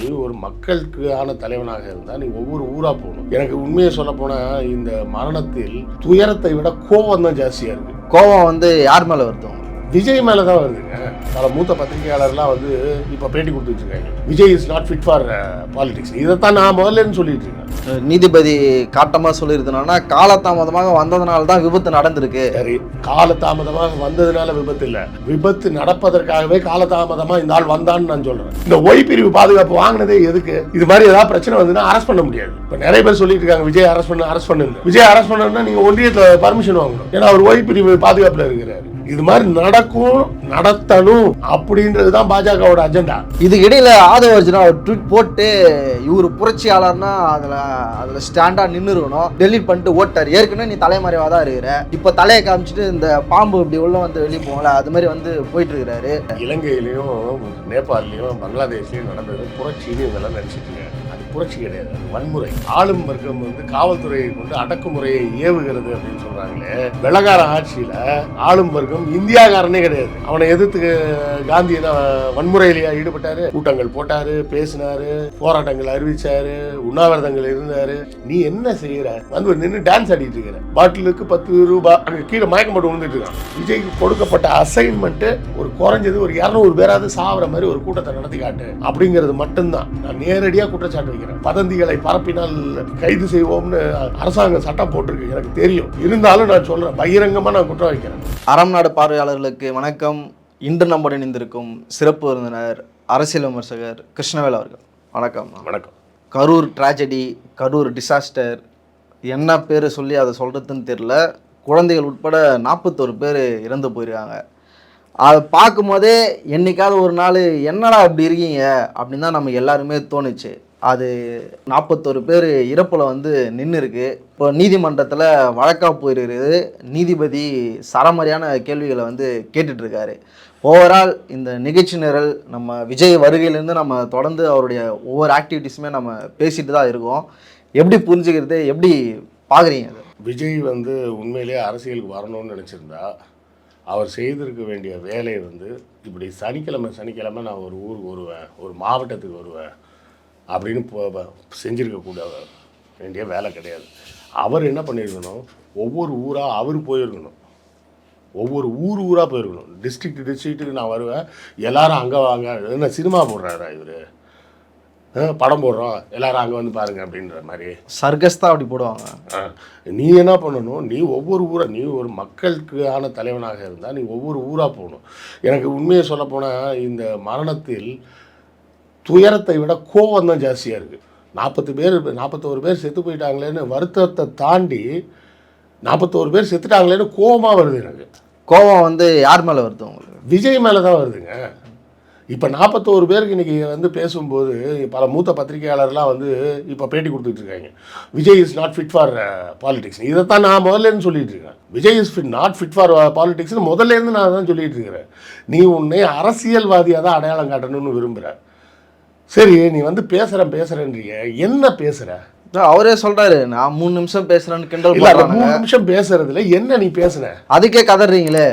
நீ ஒரு மக்களுக்கான தலைவனாக இருந்தால் நீ ஒவ்வொரு ஊரா போகணும். எனக்கு உண்மையை சொல்ல போனா இந்த மரணத்தில் துயரத்தை விட கோபம் தான் ஜாஸ்தியா இருக்கு. கோபம் யார் மேல வருது? விஜய் மேல தான் வருதுங்க. பல மூத்த பத்திரிகையாளர்லாம் இப்ப பேட்டி கொடுத்துட்டு இருக்காங்க, Vijay is not fit for politics. இதைத்தான் நான் முதல்ல சொல்லிட்டு இருக்கேன். நீதிபதி காட்டமா சொல்லியிருந்தோம்னா காலதாமதமாக வந்ததுனால தான் விபத்து நடந்திருக்கு. சரி, காலதாமதமாக வந்ததுனால விபத்து இல்ல, விபத்து நடப்பதற்காகவே காலதாமதமா இந்த ஆள் வந்தான்னு நான் சொல்றேன். இந்த ஒய் பிரிவு பாதுகாப்பு வாங்கினதே எதுக்கு? இது மாதிரி ஏதாவது பிரச்சனை வந்துன்னா அரெஸ்ட் பண்ண முடியாது. இப்ப நிறைய பேர் சொல்லிட்டு இருக்காங்க விஜய் அரெஸ்ட் பண்ணு. விஜய் அரெஸ்ட் பண்ணணும்னா நீங்க ஒன்றியத்துல பர்மிஷன் வாங்கணும், ஏன்னா அவர் ஒய் பிரிவு பாதுகாப்புல இருக்கிறாரு. இது மாதிரி நடக்கும், நடத்தணும் அப்படின்றதுதான் பாஜகவோட அஜெண்டா. இதுக்கு இடையில ஆதவ அர்ஜுனா ஒரு ட்வீட் போட்டு இவர் புரட்சியாளர்னா அதுல ஸ்டாண்டா நின்று இருக்கணும், டெலிட் பண்ணிட்டு ஓட்டார். ஏற்கனவே நீ தலைமறைவா தான் இருக்கிற, இப்ப தலையை காமிச்சிட்டு இந்த பாம்பு இப்படி உள்ள வெளியே போகல அது மாதிரி போயிட்டு இருக்கிறாரு. இலங்கையிலயும் நேபாளிலையும் பங்களாதேஷ்லயும் நடந்தது புரட்சின்னு இதெல்லாம் நினைச்சிட்டு அது புரட்சி கிடையாது, வன்முறை. ஆளும் வர்க்கம் காவல்துறையை கொண்டு அடக்குமுறையை ஏவுகிறது அப்படின்னு சொல்றாங்களே. வெள்ளக்கார ஆட்சியில ஆளும் வர்க்கம் இந்தியாக்காரனே கிடையாது. அவனை எதிர்த்து காந்தி வன்முறையிலேயே ஈடுபட்டாரு, கூட்டங்கள் போட்டாரு, பேசினாரு, போராட்டங்கள் அறிவிச்சாரு, உண்ணாவிரதங்கள் இருந்தாரு. நீ என்ன செய்யற? நின்று டான்ஸ் ஆடிட்டு இருக்கிற, பாட்டிலுக்கு 10 ரூபாய் அங்க கீழே மயக்கம் போட்டு விழுந்துட்டு இருக்கான். விஜய்க்கு கொடுக்கப்பட்ட அசைன்மெண்ட் ஒரு குறைஞ்சது ஒரு 200 பேராவது சாவர மாதிரி ஒரு கூட்டத்தை நடத்தி காட்டு அப்படிங்கிறது மட்டும்தான். நான் நேரடியா குற்றச்சாட்டு வைக்கிறேன். வதந்திகளை பரப்பினால் கைது செய்வோம்னு அரசாங்கம் சட்டம் போட்டிருக்கு, எனக்கு தெரியும். இருந்தாலும் நான் சொல்றேன், பகிரங்கமா நான் குற்றம் வைக்கிறேன். அறம் நாடு பார்வையாளர்களுக்கு வணக்கம். இன்று நம்முடன் இணைந்திருக்கும் சிறப்பு விருந்தினர் அரசியல் விமர்சகர் கிருஷ்ணவேல் அவர்கள். வணக்கம். வணக்கம். கரூர் ட்ராஜடி, கரூர் டிசாஸ்டர், என்ன பேர் சொல்லி அதை சொல்கிறதுன்னு தெரில. குழந்தைகள் உட்பட 41 பேர் இறந்து போயிருக்காங்க. அதை பார்க்கும்போதே என்னைக்காவது ஒரு நாள் என்னடா இப்படி இருக்கீங்க அப்படின்னு தான் நமக்கு எல்லாருமே தோணுச்சு. அது 41 பேர் இறப்பில் நின்று இருக்கு. இப்போ நீதிமன்றத்தில் வழக்காக போயிருக்கிறது. நீதிபதி சரமாரியான கேள்விகளை கேட்டுட்ருக்காரு. ஓவரால் இந்த நிகழ்ச்சி நிரல் நம்ம விஜய் வருகையிலேருந்து நம்ம தொடர்ந்து அவருடைய ஒவ்வொரு ஆக்டிவிட்டீஸுமே நம்ம பேசிட்டு தான் இருக்கோம். எப்படி புரிஞ்சுக்கிறது, எப்படி பார்க்குறீங்க? விஜய் உண்மையிலேயே அரசியலுக்கு வரணும்னு நினச்சிருந்தா அவர் செய்திருக்க வேண்டிய வேலையை இப்படி சனிக்கிழமை நான் ஒரு ஊருக்கு வருவேன், ஒரு மாவட்டத்துக்கு வருவேன் அப்படின்னு செஞ்சுருக்கக்கூட வேண்டிய வேலை கிடையாது. அவர் என்ன பண்ணியிருக்கணும், ஒவ்வொரு ஊராக அவர் போயிருக்கணும், ஒவ்வொரு ஊராக போயிருக்கணும். டிஸ்ட்ரிக்ட்டுக்கு நான் வருவேன், எல்லாரும் அங்கே வாங்க. என்ன சினிமா போடுறாரா இவர்? படம் போடுறோம், எல்லாரும் அங்கே பாருங்க அப்படின்ற மாதிரி சர்க்கஸ் தான் அப்படி போடுவாங்க. நீ என்ன பண்ணணும், நீ ஒவ்வொரு ஊராக, நீ ஒரு மக்களுக்கான தலைவனாக இருந்தால் நீ ஒவ்வொரு ஊராக போகணும். எனக்கு உண்மையை சொல்ல போனால் இந்த மரணத்தில் துயரத்தை விட கோபம் தான் ஜாஸ்தியாக இருக்குது. 41 பேர் செத்து போயிட்டாங்களேன்னு வருத்தத்தை தாண்டி 41 பேர் செத்துட்டாங்களேன்னு கோபமாக வருது எனக்கு. கோபம் யார் மேலே வருது உங்களுக்கு? விஜய் மேலே தான் வருதுங்க. இப்போ 41 பேருக்கு இன்றைக்கி பேசும்போது பல மூத்த பத்திரிகையாளர்லாம் இப்போ பேட்டி கொடுத்துட்டு இருக்காங்க, Vijay is not fit for politics. இதைத்தான் நான் முதல்லேருந்து சொல்லிட்டு இருக்கேன். Vijay is not fit for பாலிடிக்ஸ்னு முதல்லேருந்து நான் தான் சொல்லிட்டு இருக்கிறேன். நீ உன்னை அரசியல்வாதியாக தான் அடையாளம் காட்டணும்னு விரும்புகிற. சரி, நீ பேசுறேன்றீங்க, என்ன பேசுற? அவரே சொல்றாரு, நான் 3 நிமிஷம் பேசுறேன்னு கிண்டல். 3 நிமிஷம் பேசுறதுல என்ன நீ பேசுன? அதுக்கே கதறீங்களே.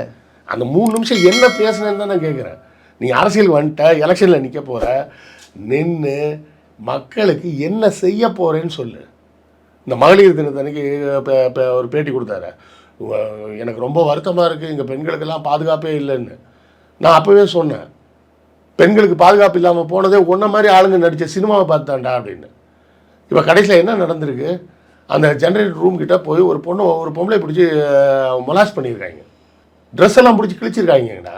அந்த 3 நிமிஷம் என்ன பேசுனேன்னு தான் நான் கேட்குறேன். நீ அரசியல் வந்துட்ட, எலெக்ஷனில் நிற்க போகிற, நின்று மக்களுக்கு என்ன செய்ய போகிறேன்னு சொல்லு. இந்த மகளிர் தினத்தன்னைக்கு ஒரு பேட்டி கொடுத்தாரு, எனக்கு ரொம்ப வருத்தமாக இருக்குது, இங்கே பெண்களுக்கெல்லாம் பாதுகாப்பே இல்லைன்னு. நான் அப்போவே சொன்னேன், பெண்களுக்கு பாதுகாப்பு இல்லாமல் போனதே ஒன்றை மாதிரி ஆளுங்க நடித்த சினிமாவை பார்த்தாண்டா அப்படின்னு. இப்போ கடைசியில் என்ன நடந்திருக்கு, அந்த ஜென்ரேட்டர் ரூம் கிட்டே போய் ஒரு பொம்பளை பிடிச்சி மொலாஸ் பண்ணியிருக்காங்க, ட்ரெஸ் எல்லாம் பிடிச்சி கிழிச்சிருக்காங்கண்ணா.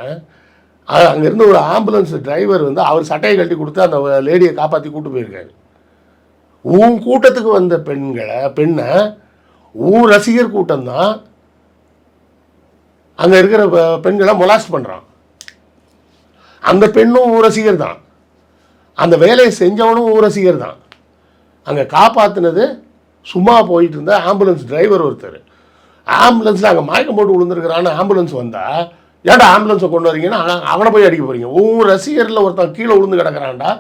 அங்கேருந்து ஒரு ஆம்புலன்ஸ் டிரைவர் அவர் சட்டையை கழட்டி கொடுத்து அந்த லேடியை காப்பாற்றி கூப்பிட்டு போயிருக்காரு. உன் கூட்டத்துக்கு வந்த பெண்ணை உன் ரசிகர் கூட்டம்தான் அங்கே இருக்கிற பெண்களை மொலாஸ்ட் பண்ணுறான். அந்த பெண்ணும் ரசிகர் தான், அந்த வேலையை செஞ்சவனும் ரசிகர் தான். அங்கே காப்பாற்றினது சும்மா போயிட்டு இருந்த ஆம்புலன்ஸ் டிரைவர் ஒருத்தர். ஆம்புலன்ஸில் அங்கே மயக்கம் போட்டு விழுந்துருக்கிறான்னு ஆம்புலன்ஸ் வந்தால், ஏன்டா ஆம்புலன்ஸை கொண்டு வரீங்கன்னா அவனை போய் அடிக்க போகிறீங்க. ரசிகரில் ஒருத்தன் கீழே விழுந்து கிடக்கிறான்டா,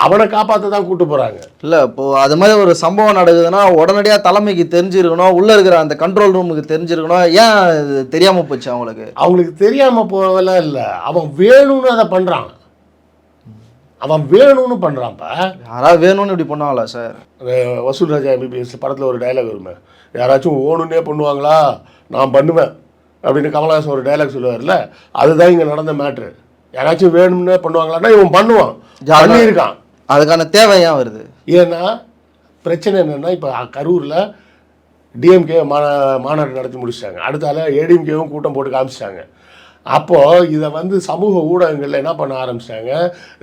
அவனை காப்பாற்ற தான் கூப்பிட்டு போகிறாங்க. இல்லை, இப்போது அது மாதிரி ஒரு சம்பவம் நடக்குதுன்னா உடனடியாக தலைமைக்கு தெரிஞ்சிருக்கணும், உள்ளே இருக்கிற அந்த கண்ட்ரோல் ரூமுக்கு தெரிஞ்சிருக்கணும். ஏன் தெரியாமல் போச்சு அவங்களுக்கு? அவங்களுக்கு தெரியாமல் போகலாம் இல்லை, அவன் வேணும்னு அதை பண்ணுறான். அவன் வேணும்னு பண்ணுறான்ப்பா. யாராவது வேணும்னு இப்படி பண்ணுவாங்களா சார்? வசூல் ராஜா எம்பிபிஎஸ் படத்தில் ஒரு டைலாக் வருமே, யாராச்சும் ஓணுன்னே பண்ணுவாங்களா, நான் பண்ணுவேன் அப்படின்னு கமலஹாசன் ஒரு டைலாக் சொல்லுவார்ல, அதுதான் இங்கே நடந்த மேட்ரு. யாராச்சும் வேணும்னே பண்ணுவாங்களான்னா இவன் பண்ணுவான், பண்ணியிருக்கான். அதுக்கான தேவை ஏன் வருது? ஏன்னா பிரச்சனை என்னென்னா, இப்போ கரூரில் டிஎம்கே மாநாடு நடத்தி முடிச்சிட்டாங்க, அடுத்தால ஏடிஎம்கேவும் கூட்டம் போட்டு காமிச்சிட்டாங்க. அப்போது இதை வந்து சமூக ஊடகங்களில் என்ன பண்ண ஆரம்பிச்சிட்டாங்க,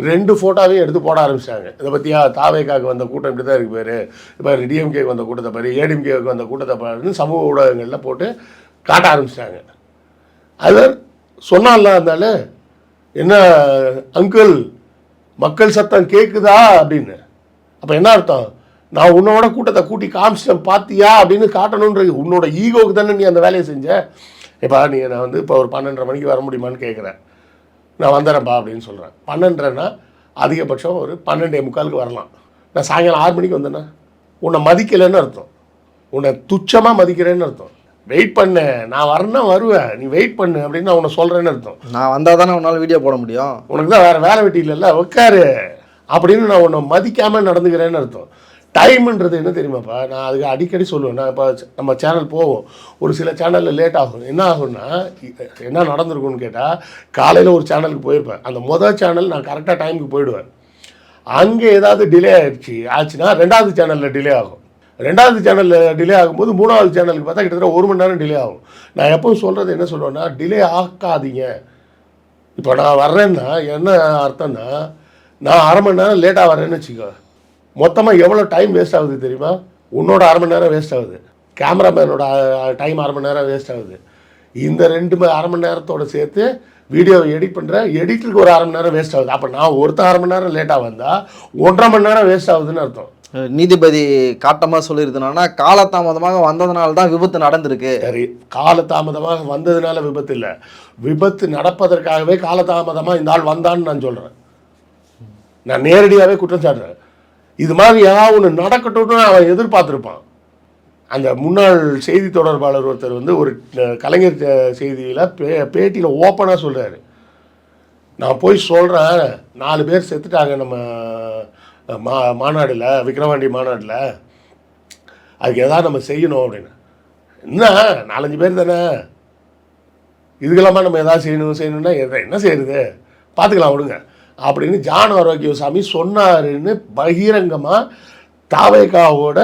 2 ஃபோட்டோவையும் எடுத்து போட ஆரம்பிச்சிட்டாங்க. இதை பற்றியா தாவேக்காவுக்கு வந்த கூட்டம் இப்படி தான் இருக்கு பேர், இப்போ டிஎம்கேக்கு வந்த கூட்டத்தை பாரு, ஏடிஎம்கேவுக்கு வந்த கூட்டத்தை பாருன்னு சமூக ஊடகங்களில் போட்டு காட்ட ஆரம்பிச்சிட்டாங்க. அது சொன்னால இருந்தாலும் என்ன அங்கிள் மக்கள் சத்தம் கேட்குதா அப்படின்னு. அப்போ என்ன அர்த்தம், நான் உன்னோட கூட்டத்தை கூட்டி காமிச்சிட்டேன் பார்த்தியா அப்படின்னு காட்டணுன்றது உன்னோட ஈகோவுக்கு தானே நீ அந்த வேலையை செஞ்ச. இப்போ நீ நான் வந்து இப்போ ஒரு 12:30 மணிக்கு வர முடியுமான்னு கேட்குறேன், நான் வந்துடுறேன்ப்பா அப்படின்னு சொல்கிறேன். 12:30ன்னா அதிகபட்சம் ஒரு 12:45 வரலாம். நான் சாயங்காலம் 6 மணிக்கு வந்தேன்னா உன்னை மதிக்கலைன்னு அர்த்தம், உன்னை துச்சமாக மதிக்கிறேன்னு அர்த்தம். வெயிட் பண்ணு, நான் வரேன்னா வருவேன், நீ வெயிட் பண்ணு அப்படின்னு நான் உன்னை சொல்கிறேன்னு அர்த்தம். நான் வந்தால் தானே உன்னால் வீடியோ போட முடியும், உனக்கு தான் வேறு வேலை வெட்டி இல்லைல்ல, உட்காரு அப்படின்னு நான் உன்னை மதிக்காமல் நடந்துக்கிறேன்னு அர்த்தம். டைமுன்றது என்ன தெரியுமாப்பா, நான் அதுக்கு அடிக்கடி சொல்லுவேன். நான் இப்போ நம்ம சேனல் போவோம், ஒரு சில சேனலில் லேட் ஆகும். என்ன ஆகும்னா, என்ன நடந்திருக்குன்னு கேட்டால், காலையில் ஒரு சேனலுக்கு போயிருப்பேன், அந்த மொதல் சேனல் நான் கரெக்டாக டைமுக்கு போயிடுவேன். அங்கே ஏதாவது டிலே ஆச்சுன்னா 2வது சேனலில் டிலே ஆகும். 2வது சேனலில் டிலே ஆகும்போது 3வது சேனலுக்கு பார்த்தா கிட்டத்தட்ட 1 மணி நேரம் டிலே ஆகும். நான் எப்பவும் சொல்கிறது என்ன சொல்லுவேன்னா, டிலே ஆக்காதீங்க. இப்போ நான் வர்றேன்னா என்ன அர்த்தம்னா, நான் 1/2 மணி நேரம் லேட்டாக வரேன்னு வச்சுக்கோ, மொத்தமாக எவ்வளோ டைம் வேஸ்ட் ஆகுது தெரியுமா? உன்னோட 1/2 மணி நேரம் வேஸ்ட் ஆகுது, கேமராமேனோட டைம் 1/2 மணி நேரம் வேஸ்ட் ஆகுது. இந்த 2 1/2 மணி நேரத்தோடு சேர்த்து வீடியோவை எடிட் பண்ணுற எடிட்டருக்கு ஒரு 1/2 மணி நேரம் வேஸ்ட் ஆகுது. அப்போ நான் 1/2 மணி நேரம் லேட்டாக வந்தால் 1.5 மணி நேரம் வேஸ்ட் ஆகுதுன்னு அர்த்தம். நீதிபதி காட்டமாக சொல்லியிருந்தோன்னா, காலதாமதமாக வந்ததுனால தான் விபத்து நடந்திருக்கு. சரி, காலதாமதமாக வந்ததுனால விபத்து இல்லை, விபத்து நடப்பதற்காகவே காலதாமதமாக இந்த ஆள் வந்தான்னு நான் சொல்கிறேன். நான் நேரடியாகவே குற்றம் சாட்டுறேன். இது மாதிரி ஏதாவது ஒன்று நடக்கட்டும்னு அவன் எதிர்பார்த்துருப்பான். அந்த முன்னாள் செய்தி தொடர்பாளர் ஒருத்தர் வந்து ஒரு கலைஞர் செய்தியில் பேட்டியில் ஓப்பனாக சொல்கிறாரு, நான் போய் சொல்கிறேன் 4 பேர் செத்துட்டாங்க நம்ம மாநாடில், விக்கிரவாண்டி மாநாட்டில், அதுக்கு எதாவது நம்ம செய்யணும் அப்படின்னு. என்ன 4-5 பேர் தானே, இதுக்கெல்லாமா நம்ம எதாவது செய்யணும்னா என்ன செய்யுது பார்த்துக்கலாம் விடுங்க அப்படின்னு ஜான் ஆரோக்கியசாமி சொன்னாருன்னு பகிரங்கமாக தாவேகாவோட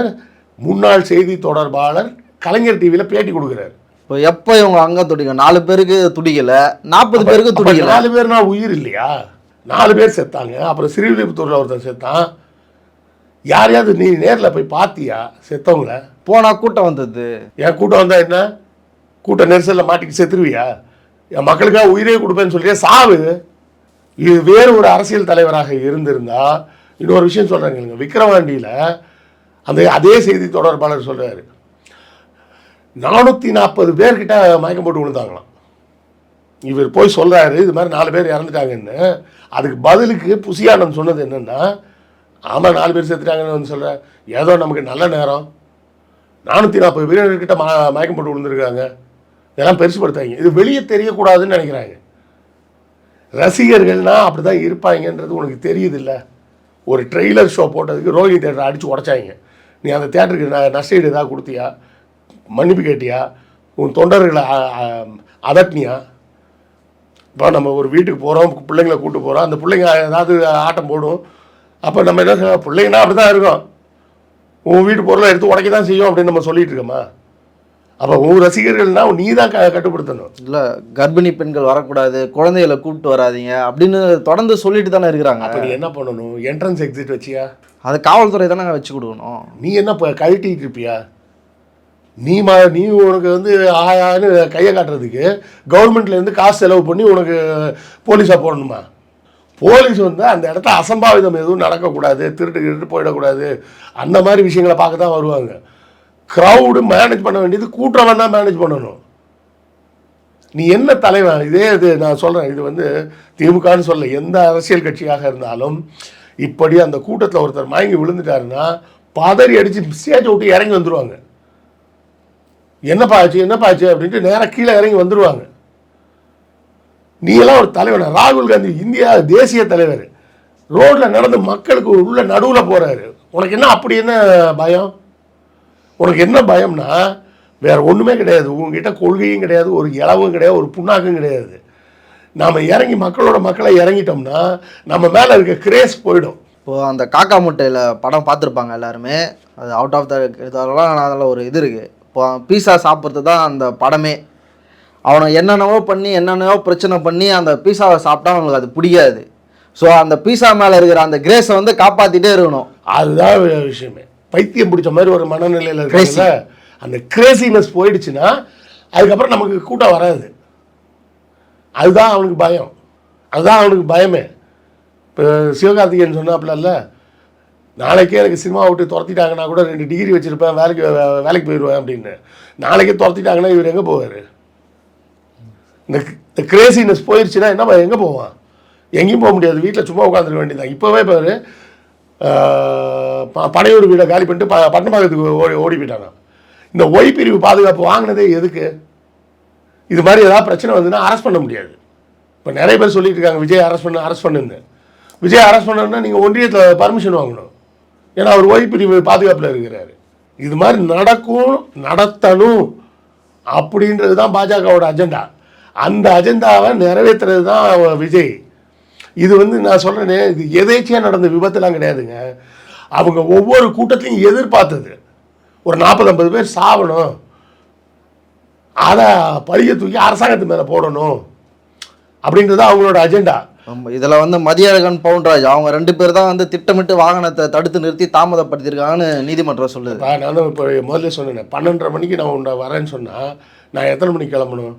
முன்னாள் செய்தி தொடர்பாளர் கலைஞர் டிவியில் பேட்டி கொடுக்குறாரு. இப்போ எப்போ இவங்க அங்கே துடிக்க 4 பேருக்கு துடிக்கல, 40 பேருக்கு துடிக்கல. 4 பேர்னா உயிர் இல்லையா? 4 பேர் செத்தாங்க. அப்புறம் ஸ்ரீவில்லிபுத்தூரில் ஒருத்தர் செத்தான். யாரையாவது நீ நேரில் போய் பார்த்தியா செத்தவங்கள? போனால் கூட்டம் வந்தது. என் கூட்டம் வந்தால் என்ன, கூட்ட நெரிசலில் மாட்டிக்கு செத்துருவியா? என் மக்களுக்காக உயிரே கொடுப்பேன்னு சொல்லியே சாவு. இது வேறு ஒரு அரசியல் தலைவராக இருந்திருந்தா இன்னொரு விஷயம் சொல்கிறாங்க. விக்கிரவாண்டியில் அதே செய்தி தொடர்பாளர் சொல்கிறாரு, 440 பேர்கிட்ட மயக்கம் போட்டு விழுந்தாங்களாம். இவர் போய் சொல்கிறாரு இது மாதிரி 4 பேர் இறந்துட்டாங்கன்னு. அதுக்கு பதிலுக்கு புசியானந்த் சொன்னது என்னென்னா, ஆமாம் 4 பேர் செத்துட்டாங்கன்னு வந்து சொல்கிறேன், ஏதோ நமக்கு நல்ல நேரம், 440 பேர்கிட்ட மயக்கம் போட்டு விழுந்துருக்காங்க, இதெல்லாம் பெருசுப்படுத்தாங்க, இது வெளியே தெரியக்கூடாதுன்னு நினைக்கிறாங்க. ரசிகர்கள்னால் அப்படி தான் இருப்பாங்கன்றது உனக்கு தெரியுது இல்லை? ஒரு ட்ரெய்லர் ஷோ போட்டதுக்கு ரோஹிணி தேட்டரை அடித்து உடச்சாங்க. நீ அந்த தேட்டருக்கு நஷ்டஈடு ஏதாவது கொடுத்தியா? மன்னிப்பு கேட்டியா? உன் தொண்டர்களை அதட்டினியா? இப்போ நம்ம ஒரு வீட்டுக்கு போகிறோம், பிள்ளைங்களை கூப்பிட்டு போகிறோம், அந்த பிள்ளைங்க ஏதாவது ஆட்டம் போடும், அப்போ நம்ம என்ன பிள்ளைங்கன்னா அப்படி தான் இருக்கும், உன் வீட்டு பொருளை எடுத்து உடைக்க தான் செய்யும் அப்படின்னு நம்ம சொல்லிட்டு இருக்கோமா? அப்போ உன் ரசிகர்கள்னா நீ தான் கட்டுப்படுத்தணும். இல்லை, கர்ப்பிணி பெண்கள் வரக்கூடாது, குழந்தைகளை கூப்பிட்டு வராதிங்க அப்படின்னு தொடர்ந்து சொல்லிட்டு தானே இருக்கிறாங்க. அப்போ நீ என்ன பண்ணணும்? என்ட்ரன்ஸ் எக்ஸிட் வச்சியா? அது காவல்துறை தானே வச்சு கொடுக்கணும். நீ என்ன இப்போ கழட்டிகிட்டு இருப்பியா? நீ உனக்கு வந்து ஆயான்னு கையை காட்டுறதுக்கு கவர்மெண்ட்லேருந்து காசு செலவு பண்ணி உனக்கு போலீஸாக போடணுமா? போலீஸ் வந்து அந்த இடத்துல அசம்பாவிதம் எதுவும் நடக்கக்கூடாது, திருட்டு போயிடக்கூடாது, அந்த மாதிரி விஷயங்களை பார்க்க தான் வருவாங்க. க்ரௌடு மேனேஜ் பண்ண வேண்டியது கூட்டம் தான் மேனேஜ் பண்ணணும். நீ என்ன தலைவன்? இது நான் சொல்கிறேன், இது வந்து திமுகன்னு சொல்ல, எந்த அரசியல் கட்சியாக இருந்தாலும் இப்படி அந்த கூட்டத்தில் ஒருத்தர் மயங்கி விழுந்துட்டாருன்னா பதறி அடித்து ஸ்டேஜை விட்டு இறங்கி வந்துடுவாங்க. என்னப்பா ஆச்சு அப்படின்ட்டு நேராக கீழே இறங்கி வந்துடுவாங்க. நீ எல்லாம் ஒரு தலைவனா? ராகுல் காந்தி இந்தியா தேசிய தலைவர், ரோட்டில் நடந்து மக்களுக்கு உள்ள நடுவில் போகிறாரு. உனக்கு என்ன அப்படி என்ன பயம்? உனக்கு என்ன பயம்னா வேறு ஒன்றுமே கிடையாது. உங்ககிட்ட கொள்கையும் கிடையாது, ஒரு இளவும் கிடையாது, ஒரு புண்ணாக்கும் கிடையாது. நாம் இறங்கி மக்களை இறங்கிட்டோம்னா நம்ம மேலே இருக்க கிரேஸ் போயிடும். இப்போது அந்த காக்கா முட்டையில் படம் பார்த்துருப்பாங்க எல்லாருமே. அது அவுட் ஆஃப் த இதெல்லாம் அதில் ஒரு இது இருக்குது. இப்போ பீஸா சாப்பிட்றது தான் அந்த படமே. அவனை என்னென்னவோ பண்ணி என்னென்னவோ பிரச்சனை பண்ணி அந்த பீஸாவை சாப்பிட்டா அவனுக்கு அது பிடிக்காது. ஸோ அந்த பீஸா மேலே இருக்கிற அந்த கிரேஸை வந்து காப்பாற்றிட்டே இருக்கணும். அதுதான் விஷயமே. பைத்தியம் பிடிச்ச மாதிரி ஒரு மனநிலையில் இருக்கிற அந்த கிரேசினஸ் போயிடுச்சுன்னா அதுக்கப்புறம் நமக்கு கூட்டம் வராது. அதுதான் அவனுக்கு பயம். அதுதான் அவனுக்கு பயமே. இப்போ சிவகார்த்திகேயன் சொன்னாப்புல, நாளைக்கே எனக்கு சினிமா விட்டு துரத்திட்டாங்கன்னா கூட 2 டிகிரி வச்சுருப்பேன், வேலைக்கு போயிடுவேன் அப்படின்னு. நாளைக்கே துரத்திட்டாங்கன்னா இவர் எங்கே போவார்? இந்த கிரேசினஸ் போயிடுச்சுன்னா என்ன எங்கே போவான்? எங்கேயும் போக முடியாது. வீட்டில் சும்மா உட்காந்துருக்க வேண்டியதான். இப்போவே பாரு, பனையூர் வீடை காலி பண்ணிட்டு பட்டணப்பாக்கத்துக்கு ஓடி போயிட்டாங்க. இந்த ஒய் பிரிவு பாதுகாப்பு வாங்கினதே எதுக்கு? இது மாதிரி ஏதாவது பிரச்சனை வந்துன்னா அரெஸ்ட் பண்ண முடியாது. இப்போ நிறைய பேர் சொல்லிட்டு இருக்காங்க விஜய் அரெஸ்ட் பண்ணுன்னு. விஜய் அரெஸ்ட் பண்ணணுன்னா நீங்கள் ஒன்றியத்தில் பர்மிஷன் வாங்கணும். ஏன்னா அவர் ஒய் பிரிவு பாதுகாப்பில் இருக்கிறாரு. இது மாதிரி நடத்தணும் அப்படின்றது தான் பாஜகவோட அஜெண்டா. அந்த அஜெண்டாவை நிறைவேற்றுறது தான் விஜய். இது வந்து நான் சொல்கிறேனே, இது எதேச்சியாக நடந்த விபத்துலாம் கிடையாதுங்க. அவங்க ஒவ்வொரு கூட்டத்தையும் எதிர்பார்த்தது. ஒரு 40-50 பேர் சாவணும், அதை பழிய தூக்கி அரசாங்கத்து மேலே போடணும் அப்படின்றது அவங்களோட அஜெண்டா. இதில் வந்து மதியழகன், பவுன்ராஜ் அவங்க 2 பேர் தான் வந்து திட்டமிட்டு வாகனத்தை தடுத்து நிறுத்தி தாமதப்படுத்தியிருக்காங்கன்னு நீதிமன்றம் சொல்லுது. நான் தான் இப்போ முதல்ல சொன்னேன், 12:30 மணிக்கு நான் உன்னை வரேன்னு சொன்னால் நான் எத்தனை மணிக்கு கிளம்பணும்?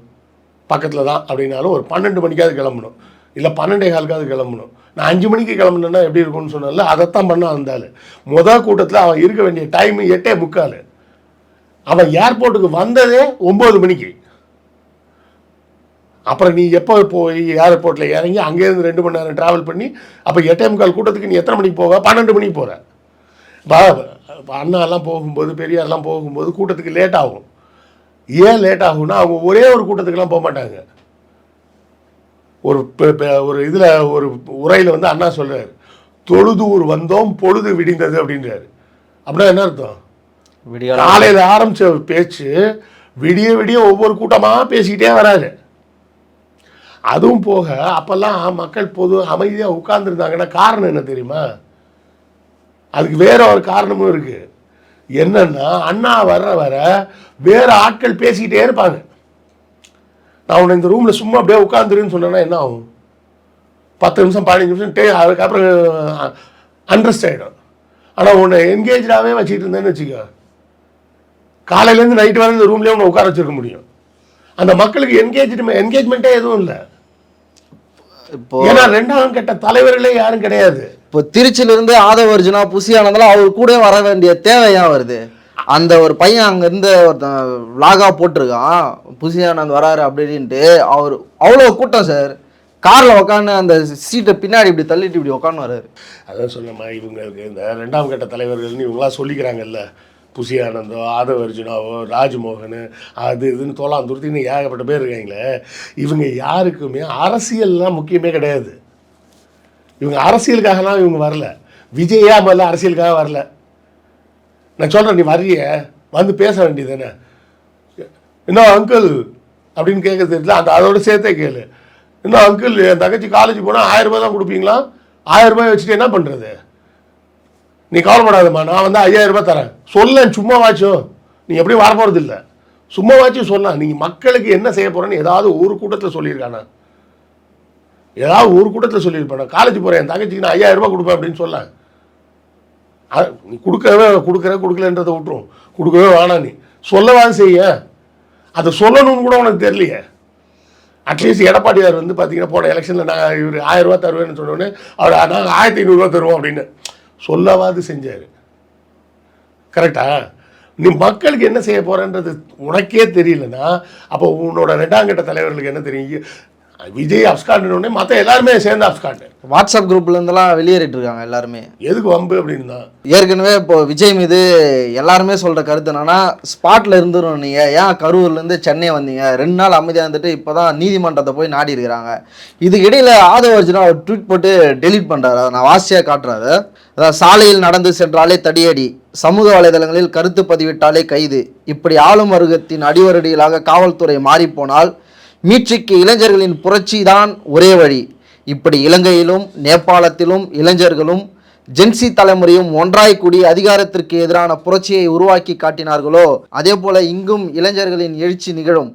பக்கத்தில் தான் அப்படின்னாலும் ஒரு 12 மணிக்காவது கிளம்பணும், இல்லை 12:15 கிளம்பணும். நான் 5 மணிக்கு கிளம்புனேன்னா எப்படி இருக்கும்னு சொன்னால அதைத்தான் பண்ண வந்தாலும். முதல் கூட்டத்தில் அவன் இருக்க வேண்டிய டைமு 8:45. அவன் ஏர்போர்ட்டுக்கு வந்ததே 9 மணிக்கு. அப்புறம் நீ எப்போ போய் ஏர்போர்ட்டில் இறங்கி அங்கேருந்து 2 மணி நேரம் ட்ராவல் பண்ணி அப்போ 8:45 கூட்டத்துக்கு நீ எத்தனை மணிக்கு போவ? 12 மணிக்கு போகிற. அண்ணாலாம் போகும்போது, பெரியாரெலாம் போகும்போது கூட்டத்துக்கு லேட் ஆகும். ஏன் லேட் ஆகும்னா அவங்க ஒரே ஒரு கூட்டத்துக்கெலாம் போக மாட்டாங்க. ஒரு இதில் ஒரு உரையில் வந்து அண்ணா சொல்கிறார், தொழுதூர் வந்தோம் பொழுது விடிந்தது அப்படின்றாரு. அப்படின்னா என்ன அர்த்தம்? காலையில் ஆரம்பித்த பேச்சு விடிய விடிய ஒவ்வொரு கூட்டமாக பேசிக்கிட்டே வராது. அதுவும் போக அப்போல்லாம் மக்கள் பொது அமைதியாக உட்கார்ந்துருந்தாங்கன்னா காரணம் என்ன தெரியுமா? அதுக்கு வேற ஒரு காரணமும் இருக்குது. என்னன்னா அண்ணா வர வேற ஆட்கள் பேசிக்கிட்டே இருப்பாங்க. நான் உன்னை இந்த ரூமில் சும்மா அப்படியே உட்காந்துருன்னு சொன்னேன்னா என்ன ஆகும்? 10 நிமிஷம் 15 நிமிஷம் அதுக்கப்புறம் அண்ட்ரஸ்ட் ஆகிடும். ஆனால் உன்னை என்கேஜாகவே வச்சுக்கிட்டு இருந்தேன்னு வச்சுக்கோ, காலையிலேருந்து நைட்டு வரை இந்த ரூம்லேயே உன்னை உட்கார வச்சுருக்க முடியும். அந்த மக்களுக்கு என்கேஜ்மெண்ட்டே எதுவும் இல்லை. இப்போ ஏன்னா 2ஆம் கட்ட தலைவர்களே யாரும் கிடையாது. இப்போ திருச்சியிலிருந்து ஆதவ அர்ஜுனா, புசி ஆனந்தெல்லாம் அவர் கூட வர வேண்டிய தேவை ஏன் வருது? அந்த ஒரு பையன் அங்கேருந்து ஒருத்தன் விலாகாக போட்டிருக்கான், புசி ஆனந்த் வராரு அப்படின்ட்டு. அவர் அவ்வளோ கூட்டம் சார், காரில் உட்காந்து அந்த சீட்டை பின்னாடி இப்படி தள்ளிட்டு இப்படி உட்காந்து வர்றாரு. அதான் சொன்னம்மா, இவங்களுக்கு இந்த 2ஆம் கட்ட தலைவர்கள்னு இவங்களாம் சொல்லிக்கிறாங்கல்ல, புசி ஆனந்தோ, ஆதவ அர்ஜுனாவோ, ராஜ்மோகன், அது இதுன்னு தோலாம் துருத்தின்னு ஏகப்பட்ட பேர் இருக்காங்களே. இவங்க யாருக்குமே அரசியல்லாம் முக்கியமே கிடையாது. இவங்க அரசியலுக்காகலாம் இவங்க வரல. விஜயா முதல்ல அரசியலுக்காக வரல. நான் சொல்கிறேன், நீ வர்றிய வந்து பேச வேண்டியது தானே. என்ன அங்கிள் அப்படின்னு கேட்க தெரியல, அதோட சேர்த்தே கேளு. என்ன அங்கிள், என் தங்கச்சி காலேஜ் போனால் 1000 ரூபாய் தான் கொடுப்பீங்களா? 1000 ரூபாய் வச்சுட்டு என்ன பண்ணுறது? நீ கவலைப்படாதம்மா, நான் வந்து 5000 ரூபாய் தரேன் சொல்ல. சும்மா வாச்சும் நீ எப்படி வரப்போகிறது இல்லை. சும்மா வாச்சும் சொல்லலாம். நீங்கள் மக்களுக்கு என்ன செய்ய போகிறேன்னு ஏதாவது ஒரு கூட்டத்தில் சொல்லியிருக்கானா? ஏதாவது ஒரு கூட்டத்தில் சொல்லியிருப்பேன், காலேஜ் போகிறேன், என் தங்கச்சிக்கு நான் 5000 ரூபாய் கொடுப்பேன் அப்படின்னு சொல்ல. நீ கொடுக்கலன்றதை விட்டுரும், கொடுக்கவே வேணாம். நீ சொல்லவாது செய்ய, அதை சொல்லணும்னு கூட உனக்கு தெரியலையே. அட்லீஸ்ட் எடப்பாடியார் வந்து பார்த்தீங்கன்னா போன எலெக்ஷனில் நான் இவர் 1000 ரூபா தருவேன்னு சொன்னோன்னே அவர் நாங்கள் 1500 ரூபா தருவோம் அப்படின்னு சொல்லவாது செஞ்சார். கரெக்டா? நீ மக்களுக்கு என்ன செய்ய போகிறன்றது உனக்கே தெரியலன்னா அப்போ உன்னோட 2ஆம் கட்ட தலைவர்களுக்கு என்ன தெரியும்? விஜய் அப்ஸ்காண்டுனே மற்ற எல்லாருமே சேர்ந்து அப்ஸ்காண்டு. வாட்ஸ்அப் குரூப்ல இருந்தெல்லாம் வெளியேறிட்டு இருக்காங்க எல்லாருமே. எதுக்கு வம்பு அப்படின்னு தான். ஏற்கனவே இப்போ விஜய் மீது எல்லாருமே சொல்ற கருத்து என்னன்னா, ஸ்பாட்ல இருந்துரும், நீங்க ஏன் கரூர்ல இருந்து சென்னை வந்தீங்க, 2 நாள் அமைதியா இருந்துட்டு இப்பதான் நீதிமன்றத்தை போய் நாடி இருக்கிறாங்க. இதுக்கு இடையில ஆதவ அர்ஜுனா ஒரு ட்வீட் போட்டு டெலீட் பண்றாரு. அதை நான் வாசியா காட்டுறாரு. அதாவது, சாலையில் நடந்து சென்றாலே தடியடி, சமூக வலைதளங்களில் கருத்து பதிவிட்டாலே கைது, இப்படி ஆளும் வர்க்கத்தின் அடிவரடிகளாக காவல்துறை மாறிப்போனால் மீட்சிக்கு இளைஞர்களின் புரட்சி தான் ஒரே வழி. இப்படி இலங்கையிலும் நேபாளத்திலும் இளைஞர்களும் ஜென்சி தலைமுறையும் ஒன்றாய் கூடி அதிகாரத்திற்கு எதிரான புரட்சியை உருவாக்கி காட்டினார்களோ, அதே போல இங்கும் இளைஞர்களின் எழுச்சி நிகழும்.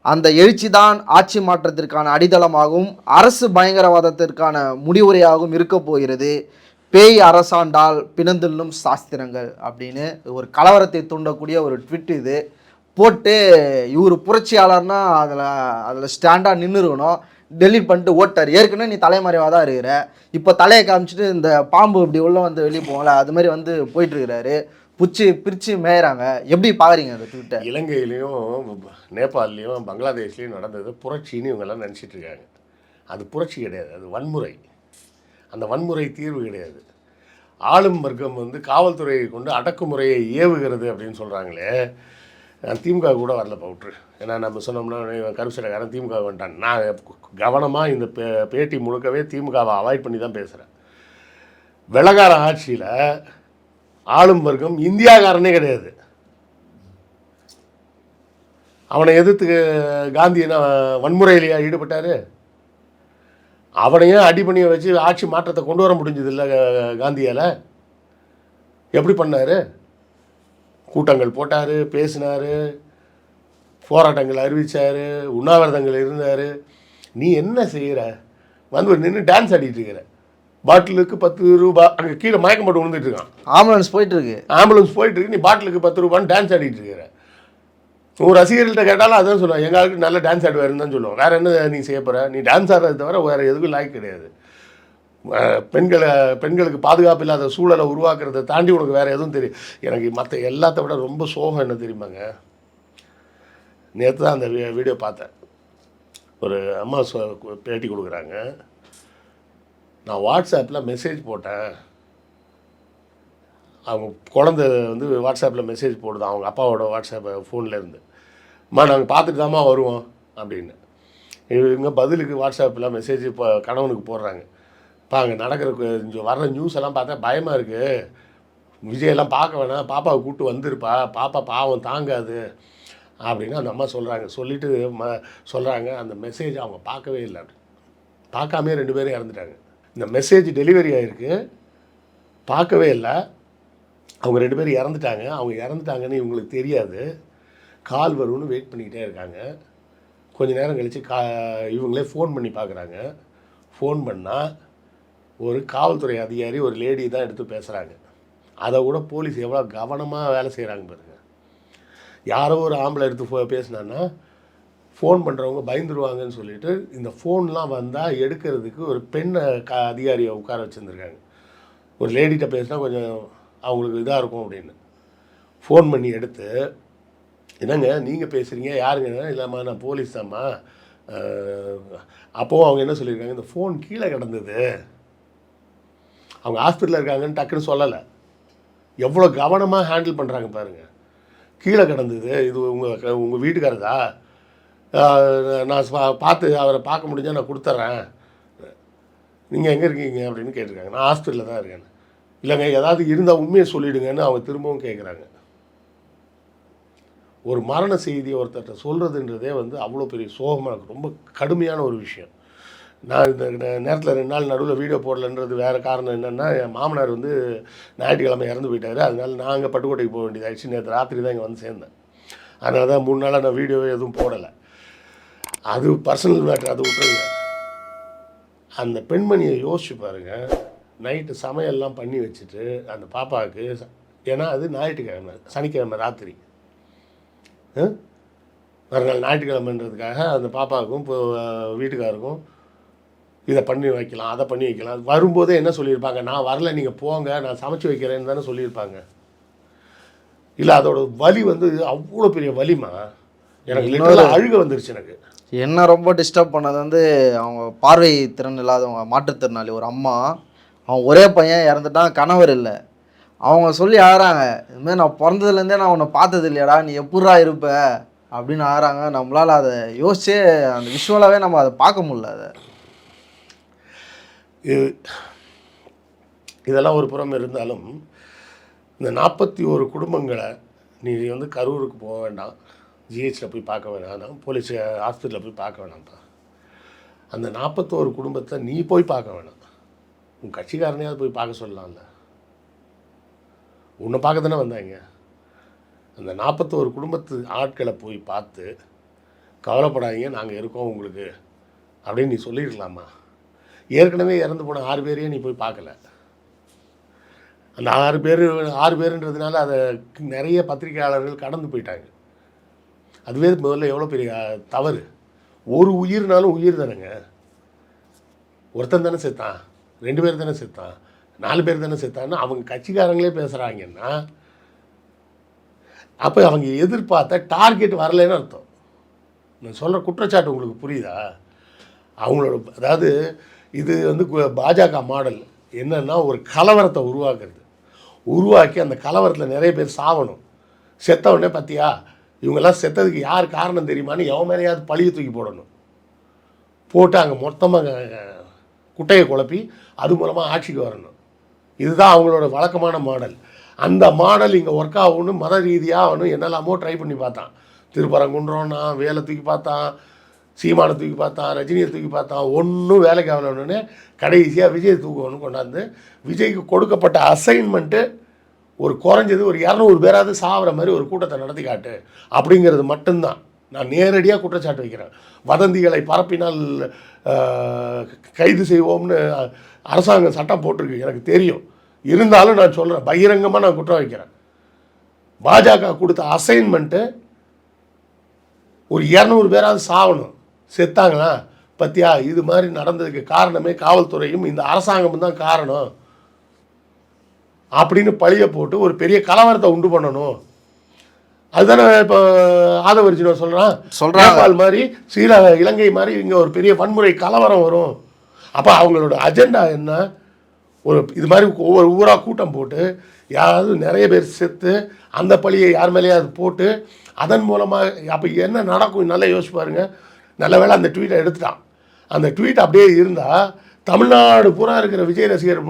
அந்த எழுச்சி தான் ஆட்சி மாற்றத்திற்கான அடித்தளமாகவும் அரசு பயங்கரவாதத்திற்கான முடிவுரையாகவும் இருக்க போகிறது. பேய் அரசாண்டால் பிணந்துள்ளும் சாஸ்திரங்கள் அப்படின்னு ஒரு கலவரத்தை தூண்டக்கூடிய ஒரு ட்விட் இது போட்டு, இவர் புரட்சியாளர்னா அதில் ஸ்டாண்டாக நின்றுருக்கணும். டெலீட் பண்ணிட்டு ஓட்டார். ஏற்கனவே நீ தலைமறைவாக தான் இருக்கிற, இப்போ தலையை காமிச்சிட்டு இந்த பாம்பு இப்படி உள்ள வந்து வெளியே போகல அது மாதிரி வந்து போயிட்டு இருக்கிறாரு. பிரித்து மேயறாங்க. எப்படி பார்க்குறீங்க அந்த ட்விட்டை? இலங்கையிலையும் நேபாளிலையும் பங்களாதேஷ்லேயும் நடந்தது புரட்சின்னு இவங்கெல்லாம் நினச்சிட்டு இருக்காங்க. அது புரட்சி கிடையாது, அது வன்முறை. அந்த வன்முறை தீர்வு கிடையாது. ஆளும் வர்க்கம் வந்து காவல்துறையை கொண்டு அடக்குமுறையை ஏவுகிறது அப்படின்னு சொல்கிறாங்களே. நான் திமுக கூட வரல பவுட்ரு. ஏன்னா நம்ம சொன்னோம்னா கருப்பு சட்டைக்காரன் திமுக வந்துட்டான். நான் கவனமாக இந்த பேட்டி முழுக்கவே திமுகவை அவாய்ட் பண்ணி தான் பேசுகிறேன். வெள்ளக்கார ஆட்சியில் ஆளும் வர்க்கம் இந்தியாக்காரனே கிடையாது. அவனை எதிர்த்து காந்தி என்ன வன்முறையிலேயே ஈடுபட்டார்? அவனையும் அடிப்பணியை வச்சு ஆட்சி மாற்றத்தை கொண்டு வர முடிஞ்சது இல்லை காந்தியால். எப்படி பண்ணார்? கூட்டங்கள் போட்டார், பேசினார், போராட்டங்கள் அறிவித்தார், உண்ணாவிரதங்கள் இருந்தார். நீ என்ன செய்கிற? வந்து நின்று டான்ஸ் ஆடிட்டு இருக்கிற. பாட்டிலுக்கு 10 ரூபா, அங்கே கீழே மயக்கம் போட்டு விழுந்துட்டு இருக்கான். ஆம்புலன்ஸ் போயிட்டுருக்கு. நீ பாட்டிலுக்கு 10 ரூபான்னு டான்ஸ் ஆடிட்டு இருக்கிற. உன் ரசிகர்கள்ட்ட கேட்டாலும் அதான் சொல்லுவான், எங்களுக்கு நல்ல டான்ஸ் ஆடுவாருன்னு தான் சொல்லுவோம். வேறு என்ன நீ செய்ய போகிற? நீ டான்ஸ் ஆடுறதை தவிர வேறு எதுக்கும் லாய்க்கு கிடையாது. பெண்களுக்கு பாதுகாப்பு இல்லாத சூழலை உருவாக்குறதை தாண்டி உனக்கு வேறு எதுவும் தெரியும். எனக்கு மற்ற எல்லாத்த விட ரொம்ப சோகம் என்ன தெரியுமாங்க? நேற்று தான் அந்த வீடியோ பார்த்தேன். ஒரு அம்மா பேட்டி கொடுக்குறாங்க. நான் வாட்ஸ்அப்பில் மெசேஜ் போட்டேன். அவங்க குழந்த வந்து வாட்ஸ்அப்பில் மெசேஜ் போடுதான் அவங்க அப்பாவோட வாட்ஸ்அப் ஃபோன்லேருந்து. அம்மா நாங்கள் பார்த்துட்டு தாம்மா வருவோம் அப்படின்னு. இவங்க பதிலுக்கு வாட்ஸ்அப்பில் மெசேஜ் இப்போ கணவனுக்கு போடுறாங்க. இப்போ அங்கே நடக்கிற வர்ற நியூஸ் எல்லாம் பார்த்தா பயமாக இருக்குது. விஜயெல்லாம் பார்க்க வேணாம், பாப்பாவை கூப்பிட்டு வந்துருப்பா, பாப்பா பாவம் தாங்காது அப்படின்னு அந்த அம்மா சொல்கிறாங்க. சொல்லிவிட்டு சொல்கிறாங்க அந்த மெசேஜ் அவங்க பார்க்கவே இல்லை. அப்படி பார்க்காமே 2 பேரும் இறந்துட்டாங்க. இந்த மெசேஜ் டெலிவரி ஆகிருக்கு, பார்க்கவே இல்லை. அவங்க 2 பேரும் இறந்துட்டாங்க. அவங்க இறந்துட்டாங்கன்னு இவங்களுக்கு தெரியாது. கால் வரும்னு வெயிட் பண்ணிக்கிட்டே இருக்காங்க. கொஞ்சம் நேரம் கழித்து இவங்களே ஃபோன் பண்ணி பார்க்குறாங்க. ஃபோன் பண்ணால் ஒரு காவல்துறை அதிகாரி ஒரு லேடி தான் எடுத்து பேசுகிறாங்க. அதை கூட போலீஸ் எவ்வளோ கவனமாக வேலை செய்கிறாங்க பாருங்க. யாரோ ஒரு ஆம்பளை எடுத்து பேசினான்னா ஃபோன் பண்ணுறவங்க பயந்துருவாங்கன்னு சொல்லிட்டு இந்த ஃபோன்லாம் வந்தால் எடுக்கிறதுக்கு ஒரு பெண்ணை அதிகாரியை உட்கார வச்சுருந்துருக்காங்க. ஒரு லேடிகிட்ட பேசினா கொஞ்சம் அவங்களுக்கு இதாக இருக்கும் அப்படின்னு ஃபோன் பண்ணி எடுத்து, என்னங்க நீங்கள் பேசுகிறீங்க, யாருங்க? இல்லைம்மா நான் போலீஸ் தாம்மா. அப்போவும் அவங்க என்ன சொல்லியிருக்காங்க, இந்த ஃபோன் கீழே கிடந்தது, அவங்க ஹாஸ்பிட்டலில் இருக்காங்கன்னு டக்குன்னு சொல்லலை. எவ்வளோ கவனமாக ஹேண்டில் பண்ணுறாங்க பாருங்கள். கீழே கிடந்தது, இது உங்கள் வீட்டுக்காரதா, நான் பார்த்து அவரை பார்க்க முடிஞ்சால் நான் கொடுத்துட்றேன், நீங்கள் எங்கே இருக்கீங்க அப்படின்னு கேட்டிருக்காங்க. நான் ஹாஸ்பிட்டலில் தான் இருக்கேன். இல்லைங்க ஏதாவது இருந்தால் உண்மையை சொல்லிவிடுங்கன்னு அவங்க திரும்பவும் கேட்குறாங்க. ஒரு மரண செய்தியை ஒருத்தர்கிட்ட சொல்கிறதுன்றதே வந்து அவ்வளோ பெரிய சோகமாக இருக்குது. ரொம்ப கடுமையான ஒரு விஷயம். நான் இந்த நேரத்தில் 2 நாள் நடுவில் வீடியோ போடலன்றது வேறு காரணம் என்னென்னா, என் மாமனார் வந்து ஞாயிற்றுக்கிழமை இறந்து போயிட்டார். அதனால நான் அங்கே பட்டுக்கோட்டைக்கு போக வேண்டியதாகிடுச்சு. நேற்று ராத்திரி தான் இங்கே வந்து சேர்ந்தேன். அதனால தான் 3 நாளாக நான் வீடியோவே எதுவும் போடலை. அது பர்சனல் மேட்ரு, அது விட்டுருங்க. அந்த பெண்மணியை யோசிச்சு பாருங்கள். நைட்டு சமையல்லாம் பண்ணி வச்சுட்டு அந்த பாப்பாவுக்கு, ஏன்னா அது ஞாயிற்றுக்கிழமை, சனிக்கிழமை ராத்திரி, மறுநாள் ஞாயிற்றுக்கிழமைன்றதுக்காக அந்த பாப்பாவுக்கும் இப்போ வீட்டுக்காருக்கும் இதை பண்ணி வைக்கலாம், அதை பண்ணி வைக்கலாம். வரும்போதே என்ன சொல்லியிருப்பாங்க, நான் வரல நீங்கள் போங்க நான் சமைச்சு வைக்கிறேன்னு தானே சொல்லியிருப்பாங்க. இல்லை அதோட வலி வந்து அவ்வளோ பெரிய வலிமா, எனக்கு லிட்டரலாக அழுக வந்துருச்சு எனக்கு. என்ன ரொம்ப டிஸ்டர்ப் பண்ணது வந்து அவங்க பார்வை திறன் இல்லாதவங்க, மாற்றுத்திறனாளி ஒரு அம்மா. அவன் ஒரே பையன் இறந்துட்டான், கணவர் இல்லை. அவங்க சொல்லி ஆகிறாங்க, இதுமாதிரி நான் பிறந்ததுலேருந்தே நான் உன்னை பார்த்தது இல்லையாடா, நீ எப்பட்றா இருப்ப அப்படின்னு ஆகிறாங்க. நம்மளால் அதை யோசிச்சே அந்த விஷுவலாகவே நம்ம அதை பார்க்க முடியல. அதை இதெல்லாம் ஒரு புறம் இருந்தாலும் இந்த 41 குடும்பங்களை நீ வந்து கரூருக்கு போக வேண்டாம், ஜிஹெச்சில் போய் பார்க்க வேணாம், போலீஸ் ஹாஸ்பிட்டலில் போய் பார்க்க வேணாம்ப்பா. அந்த 41 குடும்பத்தை நீ போய் பார்க்க வேணாம், உன் கட்சிக்காரனையாவது போய் பார்க்க சொல்லலாம்ல. உன்னை பார்க்க தானே வந்தாங்க. அந்த 41 குடும்பத்து ஆட்களை போய் பார்த்து கவலைப்படாதீங்க, நாங்கள் இருக்கோம் உங்களுக்கு அப்படின்னு நீ சொல்லியிருக்கலாமா? ஏற்கனவே இறந்து போன 6 பேரையும் நீ போய் பார்க்கல. அந்த 6 பேருன்றதுனால அதை நிறைய பத்திரிகையாளர்கள் கடந்து போயிட்டாங்க. அதுவே முதல்ல எவ்வளோ பெரிய தவறு. ஒரு உயிர்னாலும் உயிர் தானேங்க. ஒருத்தன் தானே செத்தான், 2 பேர் தானே செத்தான், 4 பேர் தானே செத்தான்னு அவங்க கட்சிக்காரங்களே பேசுகிறாங்கன்னா அப்போ அவங்க எதிர்பார்த்த டார்கெட் வரலைன்னு அர்த்தம். நான் சொல்கிற குற்றச்சாட்டு உங்களுக்கு புரியுதா? அவங்களோட அதாவது இது வந்து பாஜக மாடல் என்னன்னா, ஒரு கலவரத்தை உருவாக்கி அந்த கலவரத்தில் நிறைய பேர் சாவணும். செத்தவுடனே பார்த்தியா இவங்கெல்லாம் செத்ததுக்கு யார் காரணம் தெரியுமான்னு எவன் மேலேயாவது பழியை தூக்கி போடணும். போட்டு அங்கே மொத்தமாக குட்டையை குழப்பி அது மூலமாக ஆட்சிக்கு வரணும். இதுதான் அவங்களோட வழக்கமான மாடல். அந்த மாடல் இங்கே ஒர்க் ஆகணும்னு மத ரீதியாக அவனு என்னெல்லாமோ ட்ரை பண்ணி பார்த்தான். திருப்பரங்குன்றோன்னா வேலை தூக்கி பார்த்தான், சீமானை தூக்கி பார்த்தான், ரஜினியை தூக்கி பார்த்தான், ஒன்றும் வேலைக்கு ஆகலன்னு கடைசியாக விஜய் தூக்கணும்னு கொண்டாந்து விஜய்க்கு கொடுக்கப்பட்ட அசைன்மெண்ட்டு ஒரு குறைஞ்சது ஒரு 200 பேராவது சாகிற மாதிரி ஒரு கூட்டத்தை நடத்தி காட்டு அப்படிங்கிறது மட்டும்தான். நான் நேரடியாக குற்றச்சாட்டு வைக்கிறேன். வதந்திகளை பரப்பினால் கைது செய்வோம்னு அரசாங்கம் சட்டம் போட்டிருக்கு, எனக்கு தெரியும். இருந்தாலும் நான் சொல்கிறேன், பகிரங்கமாக நான் குற்றம் வைக்கிறேன். பாஜக கொடுத்த அசைன்மெண்ட்டு ஒரு 200 பேராவது சாகணும். செத்தாங்களா பத்தியா, இது மாதிரி நடந்ததுக்கு காரணமே காவல்துறையும் இந்த அரசாங்கமும் தான் காரணம் அப்படின்னு பழிய போட்டு ஒரு பெரிய கலவரத்தை உண்டு பண்ணணும். அதுதானே இப்போ ஆதவர்ஜினோ சொல்கிறான் மாதிரி இலங்கை மாதிரி இங்கே ஒரு பெரிய வன்முறை கலவரம் வரும். அப்போ அவங்களோட அஜெண்டா என்ன? ஒரு இது மாதிரி ஒவ்வொரு ஊராக கூட்டம் போட்டு யாராவது நிறைய பேர் செத்து அந்த பழியை யார் மேலேயாவது போட்டு அதன் மூலமாக அப்போ என்ன நடக்கும் நல்லா யோசிச்சு பாருங்க. நல்ல வேளை அந்த ட்வீட்டை எடுத்துட்டான். அந்த ட்வீட் அப்படியே இருந்தால் தமிழ்நாடு பூரா இருக்கிற விஜய் ரசிகர்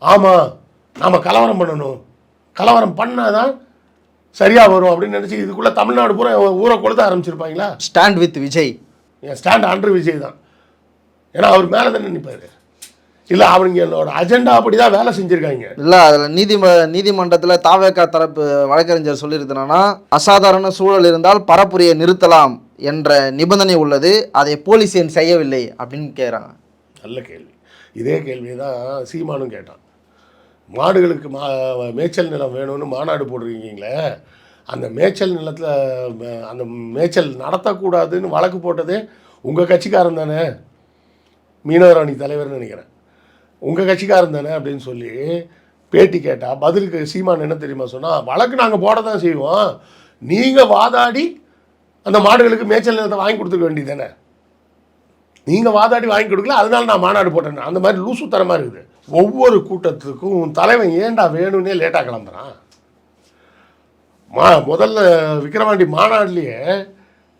ஆமாம் நாம் கலவரம் பண்ணணும், கலவரம் பண்ணால் தான் சரியாக வரும் அப்படின்னு நினச்சி இதுக்குள்ளே தமிழ்நாடு பூரா ஊரை கொளுத்த ஆரம்பிச்சிருப்பாங்களா? ஸ்டாண்ட் வித் விஜய், என் ஸ்டாண்ட் அண்டர் விஜய் தான். ஏன்னா அவர் மேலே தானே நிற்பார். இல்லை அவங்க என்னோட அஜெண்டா அப்படி தான் வேலை செஞ்சுருக்காங்க. இல்லை அதில் நீதிமன்றத்தில் தாவேகா தரப்பு வழக்கறிஞர் சொல்லியிருந்தனா, அசாதாரண சூழல் இருந்தால் பரப்புரையை நிறுத்தலாம் என்ற நிபந்தனை உள்ளது, அதை போலீஸ் ஏன் செய்யவில்லை அப்படின்னு கேட்குறாங்க. நல்ல கேள்வி. இதே கேள்வி தான் சீமானும் கேட்டான். மாடுகளுக்கு மேய்ச்சல் நிலம் வேணும்னு மாநாடு போட்டிருக்கீங்களே, அந்த மேய்ச்சல் நிலத்தில் அந்த மேய்ச்சல் நடத்தக்கூடாதுன்னு வழக்கு போட்டதே உங்கள் கட்சிக்காரன் தானே, மீனவர் அணி தலைவர்னு நினைக்கிறேன், உங்கள் கட்சிக்காரன் தானே அப்படின்னு சொல்லி பேட்டி கேட்டால் பதிலுக்கு சீமான் என்ன தெரியுமா சொன்னால், வழக்கு நாங்கள் போட தான் செய்வோம், நீங்கள் வாதாடி அந்த மாடுகளுக்கு மேய்ச்சல் நிலத்தை வாங்கி கொடுத்துக்க வேண்டியது தானே, நீங்கள் வாதாடி வாங்கி கொடுக்கல அதனால நான் மாநாடு போட்டேன். அந்த மாதிரி லூசுத்தனமாக இருக்குது. ஒவ்வொரு கூட்டத்துக்கும் தலைவன் ஏண்டா வேணும்னே லேட்டாக கிளம்புறான். முதல்ல விக்கிரவாண்டி மாநாடுலேயே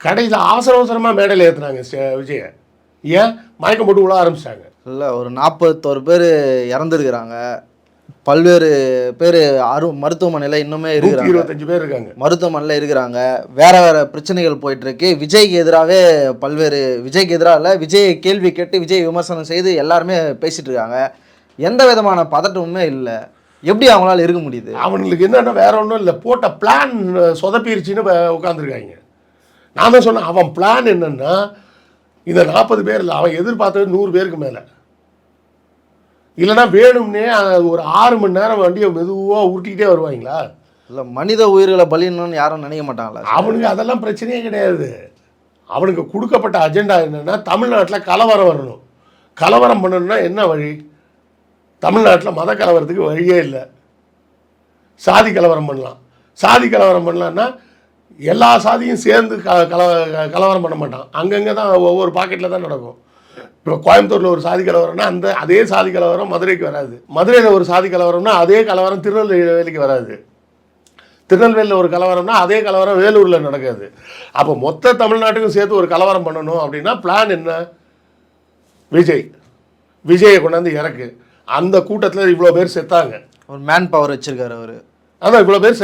கடையில் அவசரமாக மேடையில் ஏற்றுனாங்க விஜயை. ஏன் மயக்கம் போட்டு விழ ஆரம்பிச்சிட்டாங்க. இல்லை ஒரு 41 பேர் இறந்துருக்கிறாங்க, பல்வேறு பேர் மருத்துவமனையில் இன்னுமே இருக்கிறாங்க, 25 பேர் இருக்காங்க மருத்துவமனையில் இருக்கிறாங்க, வேறு வேறு பிரச்சனைகள் போயிட்டுருக்கு. விஜய்க்கு எதிராகவே விஜய்க்கு எதிராக இல்லை, விஜய் கேள்வி கேட்டு விஜய் விமர்சனம் செய்து எல்லாருமே பேசிகிட்டு இருக்காங்க. எந்த விதமான பதட்டமுமே இல்லை. எப்படி அவங்களால இருக்க முடியுது? அவங்களுக்கு என்னென்னா வேற ஒன்றும் இல்லை, போட்ட பிளான் சொதப்பிருச்சின்னு உட்காந்துருக்காங்க. நான் தான் சொன்னேன், அவன் பிளான் என்னென்னா இந்த 40 பேர் இல்லை, அவன் எதிர்பார்த்தது 100 பேருக்கு மேலே. இல்லைன்னா வேணும்னே ஒரு 6 மணி நேரம் வண்டியை மெதுவாக உருட்டிக்கிட்டே வருவாங்களா? இல்லை மனித உயிர்களை பலின்னு யாரும் நினைக்க மாட்டாங்களா? அவனுக்கு அதெல்லாம் பிரச்சனையே கிடையாது. அவனுக்கு கொடுக்கப்பட்ட அஜெண்டா என்னென்னா தமிழ்நாட்டில் கலவரம் வரணும். கலவரம் பண்ணணும்னா என்ன வழி? தமிழ்நாட்டில் மத கலவரத்துக்கு வழியே இல்லை. சாதி கலவரம் பண்ணலாம். சாதி கலவரம் பண்ணலான்னா எல்லா சாதியும் சேர்ந்து கலவரம் பண்ண மாட்டான். அங்கங்கே தான் ஒவ்வொரு பாக்கெட்டில் தான் நடக்கும். இப்போ கோயம்புத்தூரில் ஒரு சாதி கலவரம்னா அதே சாதி கலவரம் மதுரைக்கு வராது. மதுரையில் ஒரு சாதி கலவரம்னா அதே கலவரம் திருநெல்வேலிக்கு வராது. திருநெல்வேலியில் ஒரு கலவரம்னா அதே கலவரம் வேலூரில் நடக்காது. அப்போ மொத்த தமிழ்நாட்டுக்கும் சேர்த்து ஒரு கலவரம் பண்ணணும் அப்படின்னா பிளான் என்ன? விஜயை கொண்டாந்து இறக்கு. அந்த கூட்டத்தில் இவ்வளோ பேர் செத்தாங்க. ஒரு மேன் பவர் வச்சிருக்காரு அவர். அதான் இவ்வளோ பேர்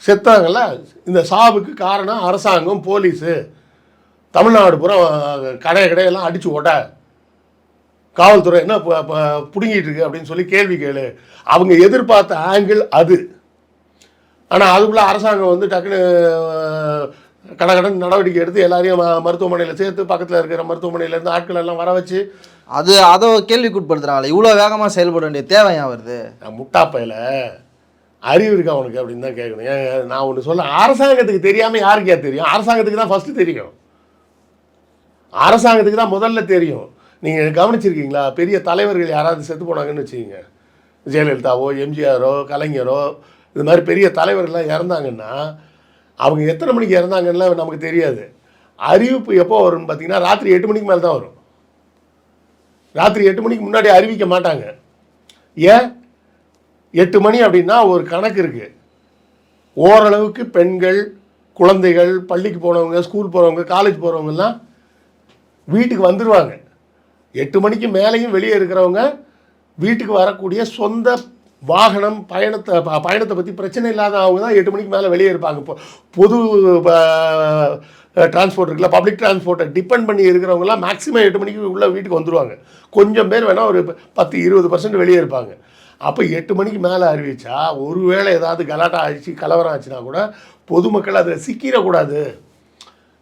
செத்தாங்கல்ல. இந்த சாவுக்கு காரணம் அரசாங்கம், போலீஸு, தமிழ்நாடு பூரா கடையெல்லாம் அடித்து ஓட்ட, காவல்துறை என்ன பிடுங்கிட்டு இருக்கு அப்படின்னு சொல்லி கேள்வி கேளு. அவங்க எதிர்பார்த்த ஆங்கிள் அது. ஆனால் அதுக்குள்ளே அரசாங்கம் வந்து டக்குன்னு கடகடன் நடவடிக்கை எடுத்து எல்லாரையும் மருத்துவமனையில் சேர்த்து பக்கத்தில் இருக்கிற மருத்துவமனையிலேருந்து ஆட்கள் எல்லாம் வர வச்சு அதை கேள்விக்குட்படுத்துறாங்களே. இவ்வளோ வேகமாக செயல்பட வேண்டிய தேவையா வருது? முட்டாப்பையில் அறிவு இருக்கா அவனுக்கு அப்படின்னு தான் கேட்கணும். ஏன் நான் ஒன்று சொல்ல, அரசாங்கத்துக்கு தெரியாமல் யாருக்கே தெரியும்? அரசாங்கத்துக்கு தான் ஃபஸ்ட்டு தெரியும். அரசாங்கத்துக்கு தான் முதல்ல தெரியும். நீங்கள் கவனிச்சிருக்கீங்களா? பெரிய தலைவர்கள் யாராவது செத்து போனாங்கன்னு வச்சுக்கிங்க, ஜெயலலிதாவோ எம்ஜிஆரோ கலைஞரோ இது மாதிரி பெரிய தலைவர்கள்லாம் இறந்தாங்கன்னா அவங்க எத்தனை மணிக்கு இறந்தாங்கன்னா நமக்கு தெரியாது. அறிவிப்பு எப்போ வரும்னு பார்த்தீங்கன்னா ராத்திரி 8 மணிக்கு மேலே தான் வரும். ராத்திரி 8 மணிக்கு முன்னாடி அறிவிக்க மாட்டாங்க. ஏன்? 8 மணி அப்படின்னா ஒரு கணக்கு இருக்குது. ஓரளவுக்கு பெண்கள், குழந்தைகள், பள்ளிக்கு போனவங்க, ஸ்கூல் போகிறவங்க, காலேஜ் போகிறவங்கெல்லாம் வீட்டுக்கு வந்துடுவாங்க. 8 மணிக்கு மேலேயும் வெளியே இருக்கிறவங்க வீட்டுக்கு வரக்கூடிய சொந்த வாகனம் பயணத்தை பற்றி பிரச்சனை இல்லாத அவங்க தான் 8 மணிக்கு மேலே வெளியே இருப்பாங்க. இப்போ பொது டிரான்ஸ்போர்ட் இருக்குல்ல, பப்ளிக் டிரான்ஸ்போர்ட்டை டிபெண்ட் பண்ணி இருக்கிறவங்களாம் மேக்ஸிமம் 8 மணிக்கு உள்ள வீட்டுக்கு வந்துடுவாங்க. கொஞ்சம் பேர் வேணால் ஒரு 10-20% வெளியே இருப்பாங்க. அப்போ 8 மணிக்கு மேலே அறிவிச்சா ஒருவேளை ஏதாவது கலாட்டா ஆச்சு, கலவரம் ஆச்சுன்னா கூட பொதுமக்கள் அதில் சிக்கிடக்கூடாது.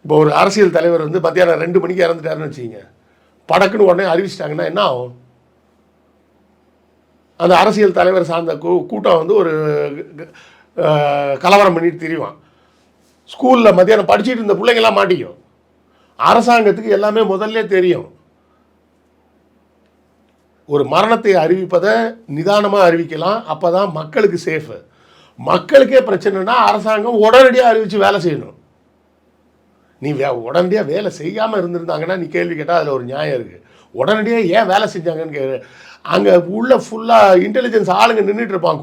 இப்போ ஒரு அரசியல் தலைவர் வந்து மத்தியானம் 2 மணிக்கு இறந்துட்டாருன்னு வச்சுக்கிங்க, படக்குன்னு உடனே அறிவிச்சிட்டாங்கன்னா என்ன ஆகும்? அந்த அரசியல் தலைவர் சார்ந்த கூட்டம் வந்து ஒரு கலவரம் பண்ணிட்டு திரிவான். ஸ்கூலில் மத்தியானம் படிச்சுட்டு இருந்த பிள்ளைங்கள்லாம் மாட்டிக்கும். அரசாங்கத்துக்கு எல்லாமே முதல்ல தெரியும். ஒரு மரணத்தை அறிவிப்பதை நிதானமாக அறிவிக்கலாம். அப்போ தான் மக்களுக்கு சேஃபு. மக்களுக்கே பிரச்சனைனா அரசாங்கம் உடனடியாக அறிவித்து வேலை செய்யணும். நீ உடனடியாக வேலை செய்யாமல் இருந்திருந்தாங்கன்னா நீ கேள்வி கேட்டால் அதில் ஒரு நியாயம் இருக்குது. உடனடியாக ஏன் வேலை செஞ்சாங்கன்னு அங்கே உள்ள ஃபுல்லாக இன்டெலிஜென்ஸ் ஆளுங்க நின்றுட்டு இருப்பான்.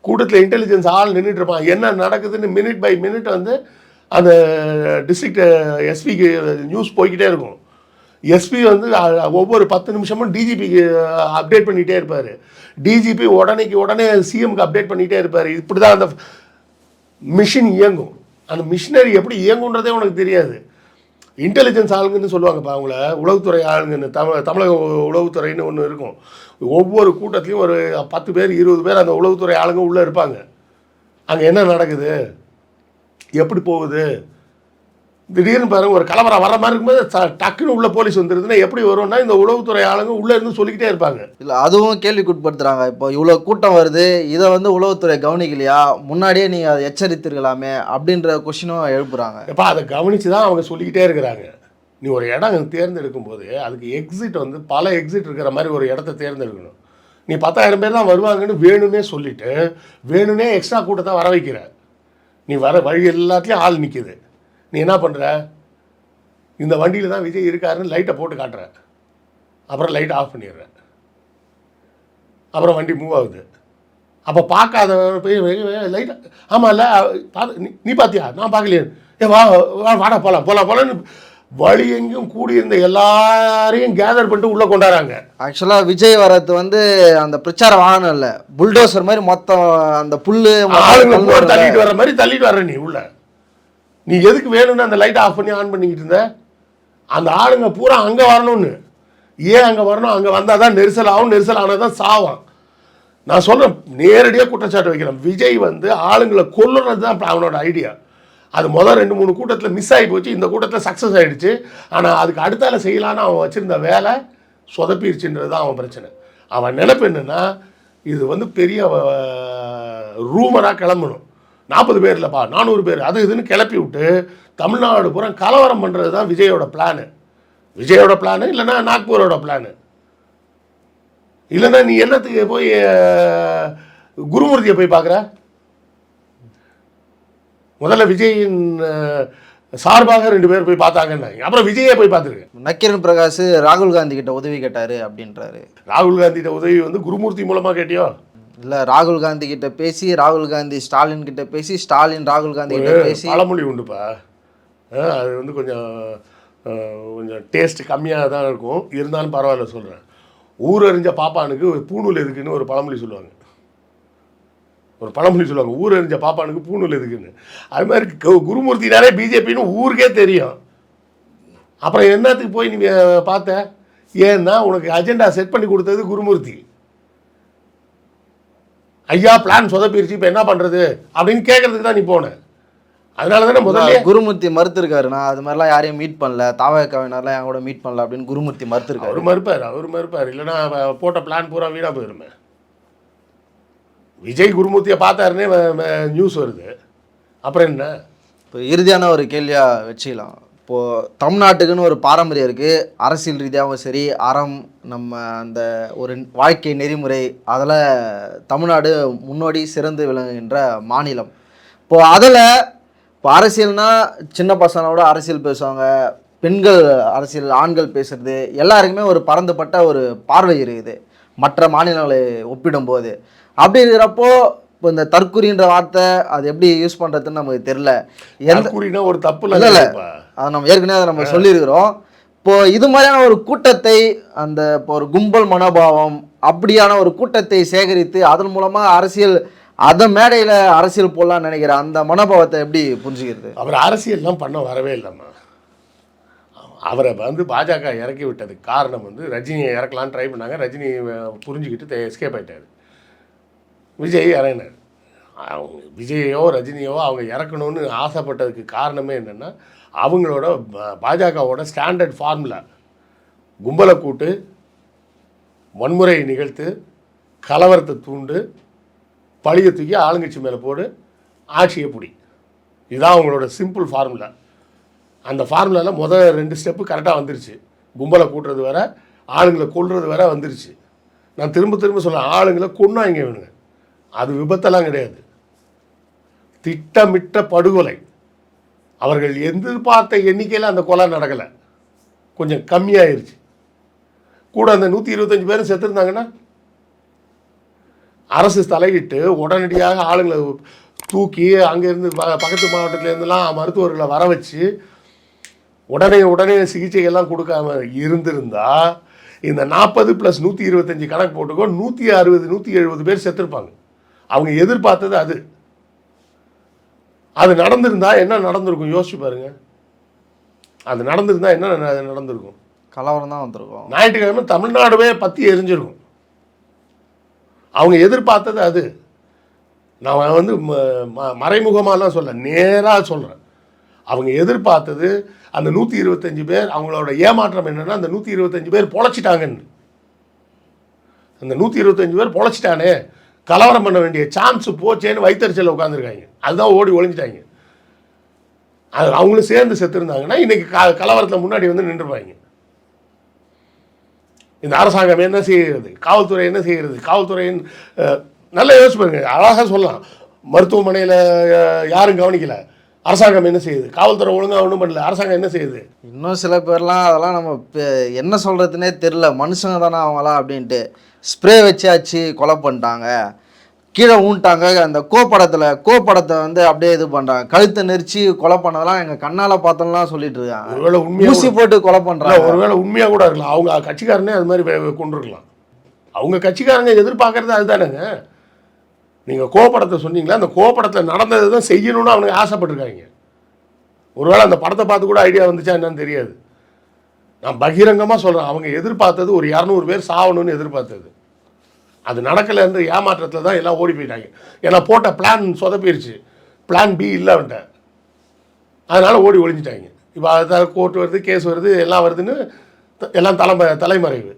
கூட்டத்தில் இன்டெலிஜென்ஸ் ஆள் நின்றுட்டு இருப்பான். என்ன நடக்குதுன்னு மினிட் பை மினிட் வந்து அந்த டிஸ்ட்ரிக்ட் எஸ்பிக்கு நியூஸ் போய்கிட்டே இருக்கும். எஸ்பி வந்து ஒவ்வொரு 10 நிமிஷமும் டிஜிபிக்கு அப்டேட் பண்ணிகிட்டே இருப்பார். டிஜிபி உடனே சிஎம்க்கு அப்டேட் பண்ணிகிட்டே இருப்பார். இப்படி தான் அந்த மிஷின் இயங்கும். அந்த மிஷினரி எப்படி இயங்குன்றதே உனக்கு தெரியாது. இன்டெலிஜென்ஸ் ஆளுங்கன்னு சொல்லுவாங்கப்பா அவங்கள, உளவுத்துறை ஆளுங்கன்னு. தமிழக உளவுத்துறைன்னு ஒன்று இருக்கும். ஒவ்வொரு கூட்டத்துலேயும் ஒரு 10 பேர் 20 பேர் அந்த உளவுத்துறை ஆளுங்க உள்ளே இருப்பாங்க. அங்கே என்ன நடக்குது, எப்படி போகுது, திடீர்னு பாருங்க ஒரு கலவரம் வர மாதிரி இருக்கும்போது டக்குன்னு உள்ள போலீஸ் வந்துருதுன்னா எப்படி வரும்னா இந்த உளவுத்துறை ஆளுங்க உள்ளே இருந்து சொல்லிக்கிட்டே இருப்பாங்க. இல்லை, அதுவும் கேள்விக்குட்படுத்துகிறாங்க. இப்போ இவ்வளோ கூட்டம் வருது, இதை வந்து உளவுத்துறை கவனிக்கலையா, முன்னாடியே நீங்கள் அதை எச்சரித்திருக்கலாமே அப்படின்ற கொஷினும் எழுப்புறாங்க. எப்போ அதை கவனித்து தான் அவங்க சொல்லிக்கிட்டே இருக்கிறாங்க. நீ ஒரு இடம் தேர்ந்தெடுக்கும் போது அதுக்கு எக்ஸிட் வந்து பல எக்ஸிட் இருக்கிற மாதிரி ஒரு இடத்த தேர்ந்தெடுக்கணும். நீ 10,000 பேர் தான் வருவாங்கன்னு வேணும்னே சொல்லிவிட்டு வேணும்னே எக்ஸ்ட்ரா கூட்டத்தை வர வைக்கிற. நீ வர வழி எல்லாத்துலேயும் ஆள் நிற்கிது. நீ என்ன பண்ணுற? இந்த வண்டியில் தான் விஜய் இருக்காருன்னு லைட்டை போட்டு காட்டுற, அப்புறம் லைட்டை ஆஃப் பண்ணிடுற, அப்புறம் வண்டி மூவ் ஆகுது. அப்போ பார்க்காத போய் லைட்டை ஆமாம் இல்லை நீ பார்த்தியா, நான் பார்க்கலையே, வாடா போகலான்னு வழி எங்கேயும் கூடியிருந்த எல்லாரையும் கேதர் பண்ணிட்டு உள்ளே கொண்டாடுறாங்க. ஆக்சுவலாக விஜய் வரது வந்து அந்த பிரச்சார வாகனம் இல்லை, புல்டோசர் மாதிரி மொத்தம் அந்த புல்லு ஆளுங்க தள்ளிட்டு வர்ற மாதிரி தள்ளிட்டு வர்ற. நீ எதுக்கு வேணும்னு அந்த லைட்டை ஆஃப் பண்ணி ஆன் பண்ணிக்கிட்டு இருந்த? அந்த ஆளுங்க பூரா அங்கே வரணும்னு. ஏன் அங்கே வரணும்? அங்கே வந்தால் தான் நெரிசல் ஆகும், நெரிசல் ஆனால் தான் சாவான். நான் சொல்கிறேன், நேரடியாக குற்றச்சாட்டு வைக்கிறேன். விஜய் வந்து ஆளுங்களை கொல்லுறது தான் அவனோட ஐடியா. அது முதல் 2-3 கூட்டத்தில் மிஸ் ஆகி போச்சு, இந்த கூட்டத்தில் சக்ஸஸ் ஆகிடுச்சு. ஆனால் அதுக்கு அடுத்தால செய்யலான்னு அவன் வச்சுருந்த வேலை சொதப்பிடுச்சுன்றது தான் அவன் பிரச்சனை. அவன் நினைப்பு என்னென்னா, இது வந்து பெரிய ரூமராக கிளம்பணும். 40 பேர் இல்லைப்பா 400 பேர் அது இதுன்னு கிளப்பி விட்டு தமிழ்நாடு பூரா கலவரம் பண்ணுறது தான் விஜயோட பிளானு. இல்லைன்னா நாக்பூரோட பிளானு. இல்லைன்னா நீ என்னத்துக்கு போய் குருமூர்த்தியை போய் பார்க்குற? முதல்ல விஜயின் சார்பாக 2 பேர் போய் பார்த்தாங்கன்னாங்க. அப்புறம் விஜயே போய் பார்த்துருக்கேன். நக்கீரன் பிரகாஷ் ராகுல் காந்தி கிட்ட உதவி கேட்டாரு அப்படின்றாரு. ராகுல் காந்திகிட்ட உதவி வந்து குருமூர்த்தி மூலமாக கேட்டியோ? இல்லை, ராகுல் காந்தி கிட்ட பேசி, ராகுல் காந்தி ஸ்டாலின் கிட்ட பேசி, ஸ்டாலின் ராகுல் காந்தி கிட்ட பேசி. பழமொழி உண்டுப்பா, அது வந்து கொஞ்சம் கொஞ்சம் டேஸ்ட் கம்மியாக தான் இருக்கும், இருந்தாலும் பரவாயில்ல சொல்கிறேன். ஊரறிஞ்ச பாப்பானுக்கு ஒரு பூணூல் எதுக்குன்னு ஒரு பழமொழி சொல்லுவாங்க. ஊரறிஞ்ச பாப்பானுக்கு பூணூல் எதுக்குன்னு. அது மாதிரி குருமூர்த்தினாலே பிஜேபின்னு ஊருக்கே தெரியும். அப்புறம் என்னத்துக்கு போய் நீ பார்த்த? ஏன்னா உனக்கு அஜெண்டா செட் பண்ணி கொடுத்தது குருமூர்த்தி. ஐயா பிளான் சொதப்பிருச்சு, இப்போ என்ன பண்ணுறது அப்படின்னு கேட்கறதுக்கு தான் நீ போன. அதனால தானே முதல்ல குருமூர்த்தி மறுத்திருக்காரு. நான் அது மாதிரிலாம் யாரையும் மீட் பண்ணல, தாவகவினர்லாம் என் கூட மீட் பண்ணல அப்படின்னு குருமூர்த்தி மறுத்திருக்காரு. அவர் மறுப்பார். இல்லைன்னா போட்ட பிளான் பூரா வீணாக போயிருமே. விஜய் குருமூர்த்தியை பார்த்தாருன்னே நியூஸ் வருது. அப்புறம் என்ன? இப்போ இறுதியான ஒரு கேள்வியாக வச்சுக்கலாம். இப்போது தமிழ்நாட்டுக்குன்னு ஒரு பாரம்பரியம் இருக்குது, அரசியல் ரீதியாகவும் சரி, அறம், நம்ம அந்த ஒரு வாழ்க்கை நெறிமுறை, அதில் தமிழ்நாடு முன்னோடி சிறந்து விளங்குகின்ற மாநிலம். இப்போது அதில் இப்போ அரசியல்னால் சின்ன பசங்களோட அரசியல் பேசுவாங்க, பெண்கள் அரசியல், ஆண்கள் பேசுகிறது, எல்லாருக்குமே ஒரு பரந்துபட்ட ஒரு பார்வை இருக்குது மற்ற மாநிலங்களை ஒப்பிடும்போது. அப்படி இருக்கிறப்போ இப்போ இந்த தற்குறின்ற வார்த்தை அது எப்படி யூஸ் பண்ணுறதுன்னு நமக்கு தெரியல. எந்த ஒரு தப்பு இல்லை, அதை நம்ம ஏற்கனவே அதை நம்ம சொல்லியிருக்கிறோம். இப்போது இது மாதிரியான ஒரு கூட்டத்தை, அந்த இப்போ ஒரு கும்பல் மனோபாவம் அப்படியான ஒரு கூட்டத்தை சேகரித்து அதன் மூலமாக அரசியல், அதை மேடையில் அரசியல் போடலான்னு நினைக்கிற அந்த மனோபாவத்தை எப்படி புரிஞ்சுக்கிறது? அவர் அரசியல்லாம் பண்ண வரவே இல்லைம்மா. அவரை வந்து பாஜக இறக்கி விட்டதுக்கு காரணம் வந்து ரஜினியை இறக்கலான்னு ட்ரை பண்ணாங்க. ரஜினி புரிஞ்சுக்கிட்டு எஸ்கேப் ஆகிட்டார். விஜய் இறங்கினார். விஜயோ ரஜினியோ அவங்க இறக்கணும்னு ஆசைப்பட்டதுக்கு காரணமே என்னென்னா, அவங்களோட பாஜகவோட ஸ்டாண்டர்ட் ஃபார்முலா கும்பலை கூட்டு, வன்முறை நிகழ்த்து, கலவரத்தை தூண்டு, பழியை தூக்கி ஆளுங்கட்சி மேலே போடு, ஆட்சியை பிடி. இதுதான் அவங்களோட சிம்பிள் ஃபார்முலா. அந்த ஃபார்முலாவில் முதல் 2 ஸ்டெப்பு கரெக்டாக வந்துருச்சு. கும்பலை கூட்டுறது வேற, ஆளுங்களை கொல்றது வேற வந்துருச்சு. நான் திரும்ப திரும்ப சொல்கிறேன், ஆளுங்களை கொன்னாங்க இவனுங்க. அது விபத்தெல்லாம் கிடையாது, திட்டமிட்ட படுகொலை. அவர்கள் எதிர்பார்த்த எண்ணிக்கையில் அந்த கொலை நடக்கலை, கொஞ்சம் கம்மியாயிருச்சு. கூட அந்த 125 பேரும் செத்துருந்தாங்கன்னா அரசு தலையிட்டு உடனடியாக ஆளுங்களை தூக்கி அங்கேருந்து பக்கத்து மாவட்டத்துலேருந்துலாம் மருத்துவர்களை வர வச்சு உடனே சிகிச்சைகள்லாம் கொடுக்காம இருந்திருந்தா இந்த 40 + 125 கணக்கு போட்டுக்கோ, 160 170 பேர் செத்துருப்பாங்க. அவங்க எதிர்பார்த்தது அது. அது நடந்திருந்தா என்ன நடந்திருக்கும் யோசிச்சு பாருங்க. அது நடந்திருந்தா என்ன நடந்திருக்கும்? கலவரம் தான் வந்திருக்கும். ஞாயிற்றுக்கிழமை தமிழ்நாடுவே பற்றி எரிஞ்சிருக்கும். அவங்க எதிர்பார்த்தது அது. நான் வந்து மறைமுகமாலாம் சொல்ல, நேராக சொல்கிறேன். அவங்க எதிர்பார்த்தது அந்த 125 பேர். அவங்களோட ஏமாற்றம் என்னென்னா, அந்த 125 பேர் பொழைச்சிட்டாங்கன்னு. அந்த 125 பேர் பொழைச்சிட்டானே, கலவரம் பண்ண வேண்டிய சான்ஸ் போச்சேன்னு வைத்தறிச்சலில் உட்காந்துருக்காங்க. அதுதான் ஓடி ஒழிஞ்சிட்டாங்க. அது அவங்களும் சேர்ந்து செத்துருந்தாங்கன்னா இன்றைக்கி கலவரத்தில் முன்னாடி வந்து நின்றுப்பாங்க. இந்த அரசாங்கம் என்ன செய்கிறது, காவல்துறை என்ன செய்கிறது, காவல்துறையின் நல்லா யோசிச்சு பாருங்க. அழகாக சொல்லலாம், மருத்துவமனையில் யாரும் கவனிக்கல, அரசாங்கம் என்ன செய்யுது? காவல்துறை ஒழுங்காக ஒன்றும் பண்ணல, அரசாங்கம் என்ன செய்யுது? இன்னும் சில பேர்லாம் அதெல்லாம் நம்ம என்ன சொல்கிறதுனே தெரில, மனுஷங்க தானே அவங்களாம் அப்படின்ட்டு ஸ்ப்ரே வச்சாச்சு கொலை பண்ணிட்டாங்க, கீழே ஊன்ட்டாங்க. அந்த கோப்படத்தை வந்து அப்படியே இது பண்ணுறாங்க, கழுத்தை நெரிச்சு கொலை பண்ணதெல்லாம் எங்கள் கண்ணால் பார்த்தோம்லாம் சொல்லிட்டு இருக்காங்க. ஒருவேளை உண்மையாக ஊசி போட்டு கொலை பண்ணுறாங்க. ஒருவேளை உண்மையாக கூட இருக்கலாம், அவங்க கட்சிக்காரனே அது மாதிரி கொண்டிருக்கலாம். அவங்க கட்சிக்காரங்க எதிர்பார்க்கறது அதுதானேங்க. நீங்கள் கோப்படத்தை சொன்னீங்களா, அந்த கோப்படத்தில் நடந்தது தான் செய்யணும்னு அவனுக்கு ஆசைப்பட்டிருக்காங்க. ஒருவேளை அந்த படத்தை பார்த்து கூட ஐடியா வந்துச்சா என்னன்னு தெரியாது. நான் பகிரங்கமாக சொல்கிறேன், அவங்க எதிர்பார்த்தது ஒரு 200 பேர் சாகணும்னு எதிர்பார்த்தது. அது நடக்கலை என்று ஏமாற்றத்தில் தான் எல்லாம் ஓடி போயிட்டாங்க. ஏன்னா போட்ட பிளான் சொதப்பிடுச்சு, பிளான் பி இல்லை அவன்ட்ட, அதனால் ஓடி ஒழிஞ்சிட்டாங்க. இப்போ அதை கோர்ட்டு வருது, கேஸ் வருது, எல்லாம் வருதுன்னு எல்லாம் தலைமறைவு.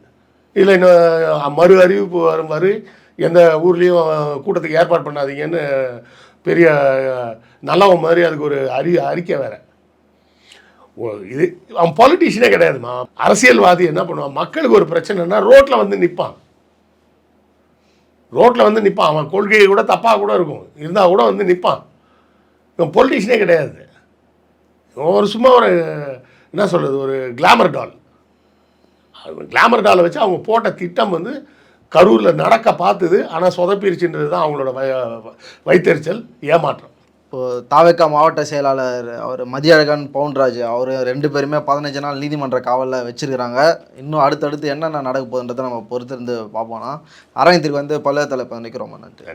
இல்லை இன்னும் மறு அறிவிப்பு வரும், எந்த ஊர்லேயும் கூட்டத்துக்கு ஏற்பாடு பண்ணாதீங்கன்னு பெரிய நல்லவன் மாதிரி அதுக்கு ஒரு அறிக்கை வேறு. இது அவன் பாலிட்டிஷியனே கிடையாதுமா, அரசியல்வாதி. என்ன பண்ணுவான், மக்களுக்கு ஒரு பிரச்சனைனா ரோட்டில் வந்து நிற்பான். அவன் கொள்கையை கூட தப்பாக கூட இருக்கும், இருந்தால் கூட வந்து நிற்பான். இவன் பொலிட்டிஷியனே கிடையாது. ஒரு சும்மா ஒரு என்ன சொல்கிறது, ஒரு கிளாமர் டால். கிளாமர் டாலை வச்சு அவங்க போட்ட திட்டம் வந்து கரூரில் நடக்க பார்த்தது, ஆனால் சொதப்பிருச்சுன்றது தான் அவங்களோட வைத்தறிச்சல், ஏமாற்றம். இப்போது தாவேக்கா மாவட்ட செயலாளர் அவர் மதியழகன், பவுன்ராஜ் அவர் 2 பேருமே 15 நாள் நீதிமன்ற காவலில் வச்சிருக்கிறாங்க. இன்னும் அடுத்தடுத்து என்னென்ன நடக்க போகுதுன்றதை நம்ம பொறுத்திருந்து பார்ப்போம்னா அரங்கத்திற்கு வந்து பல்வேறு தலைப்பு நிற்கிறோம். நன்றி.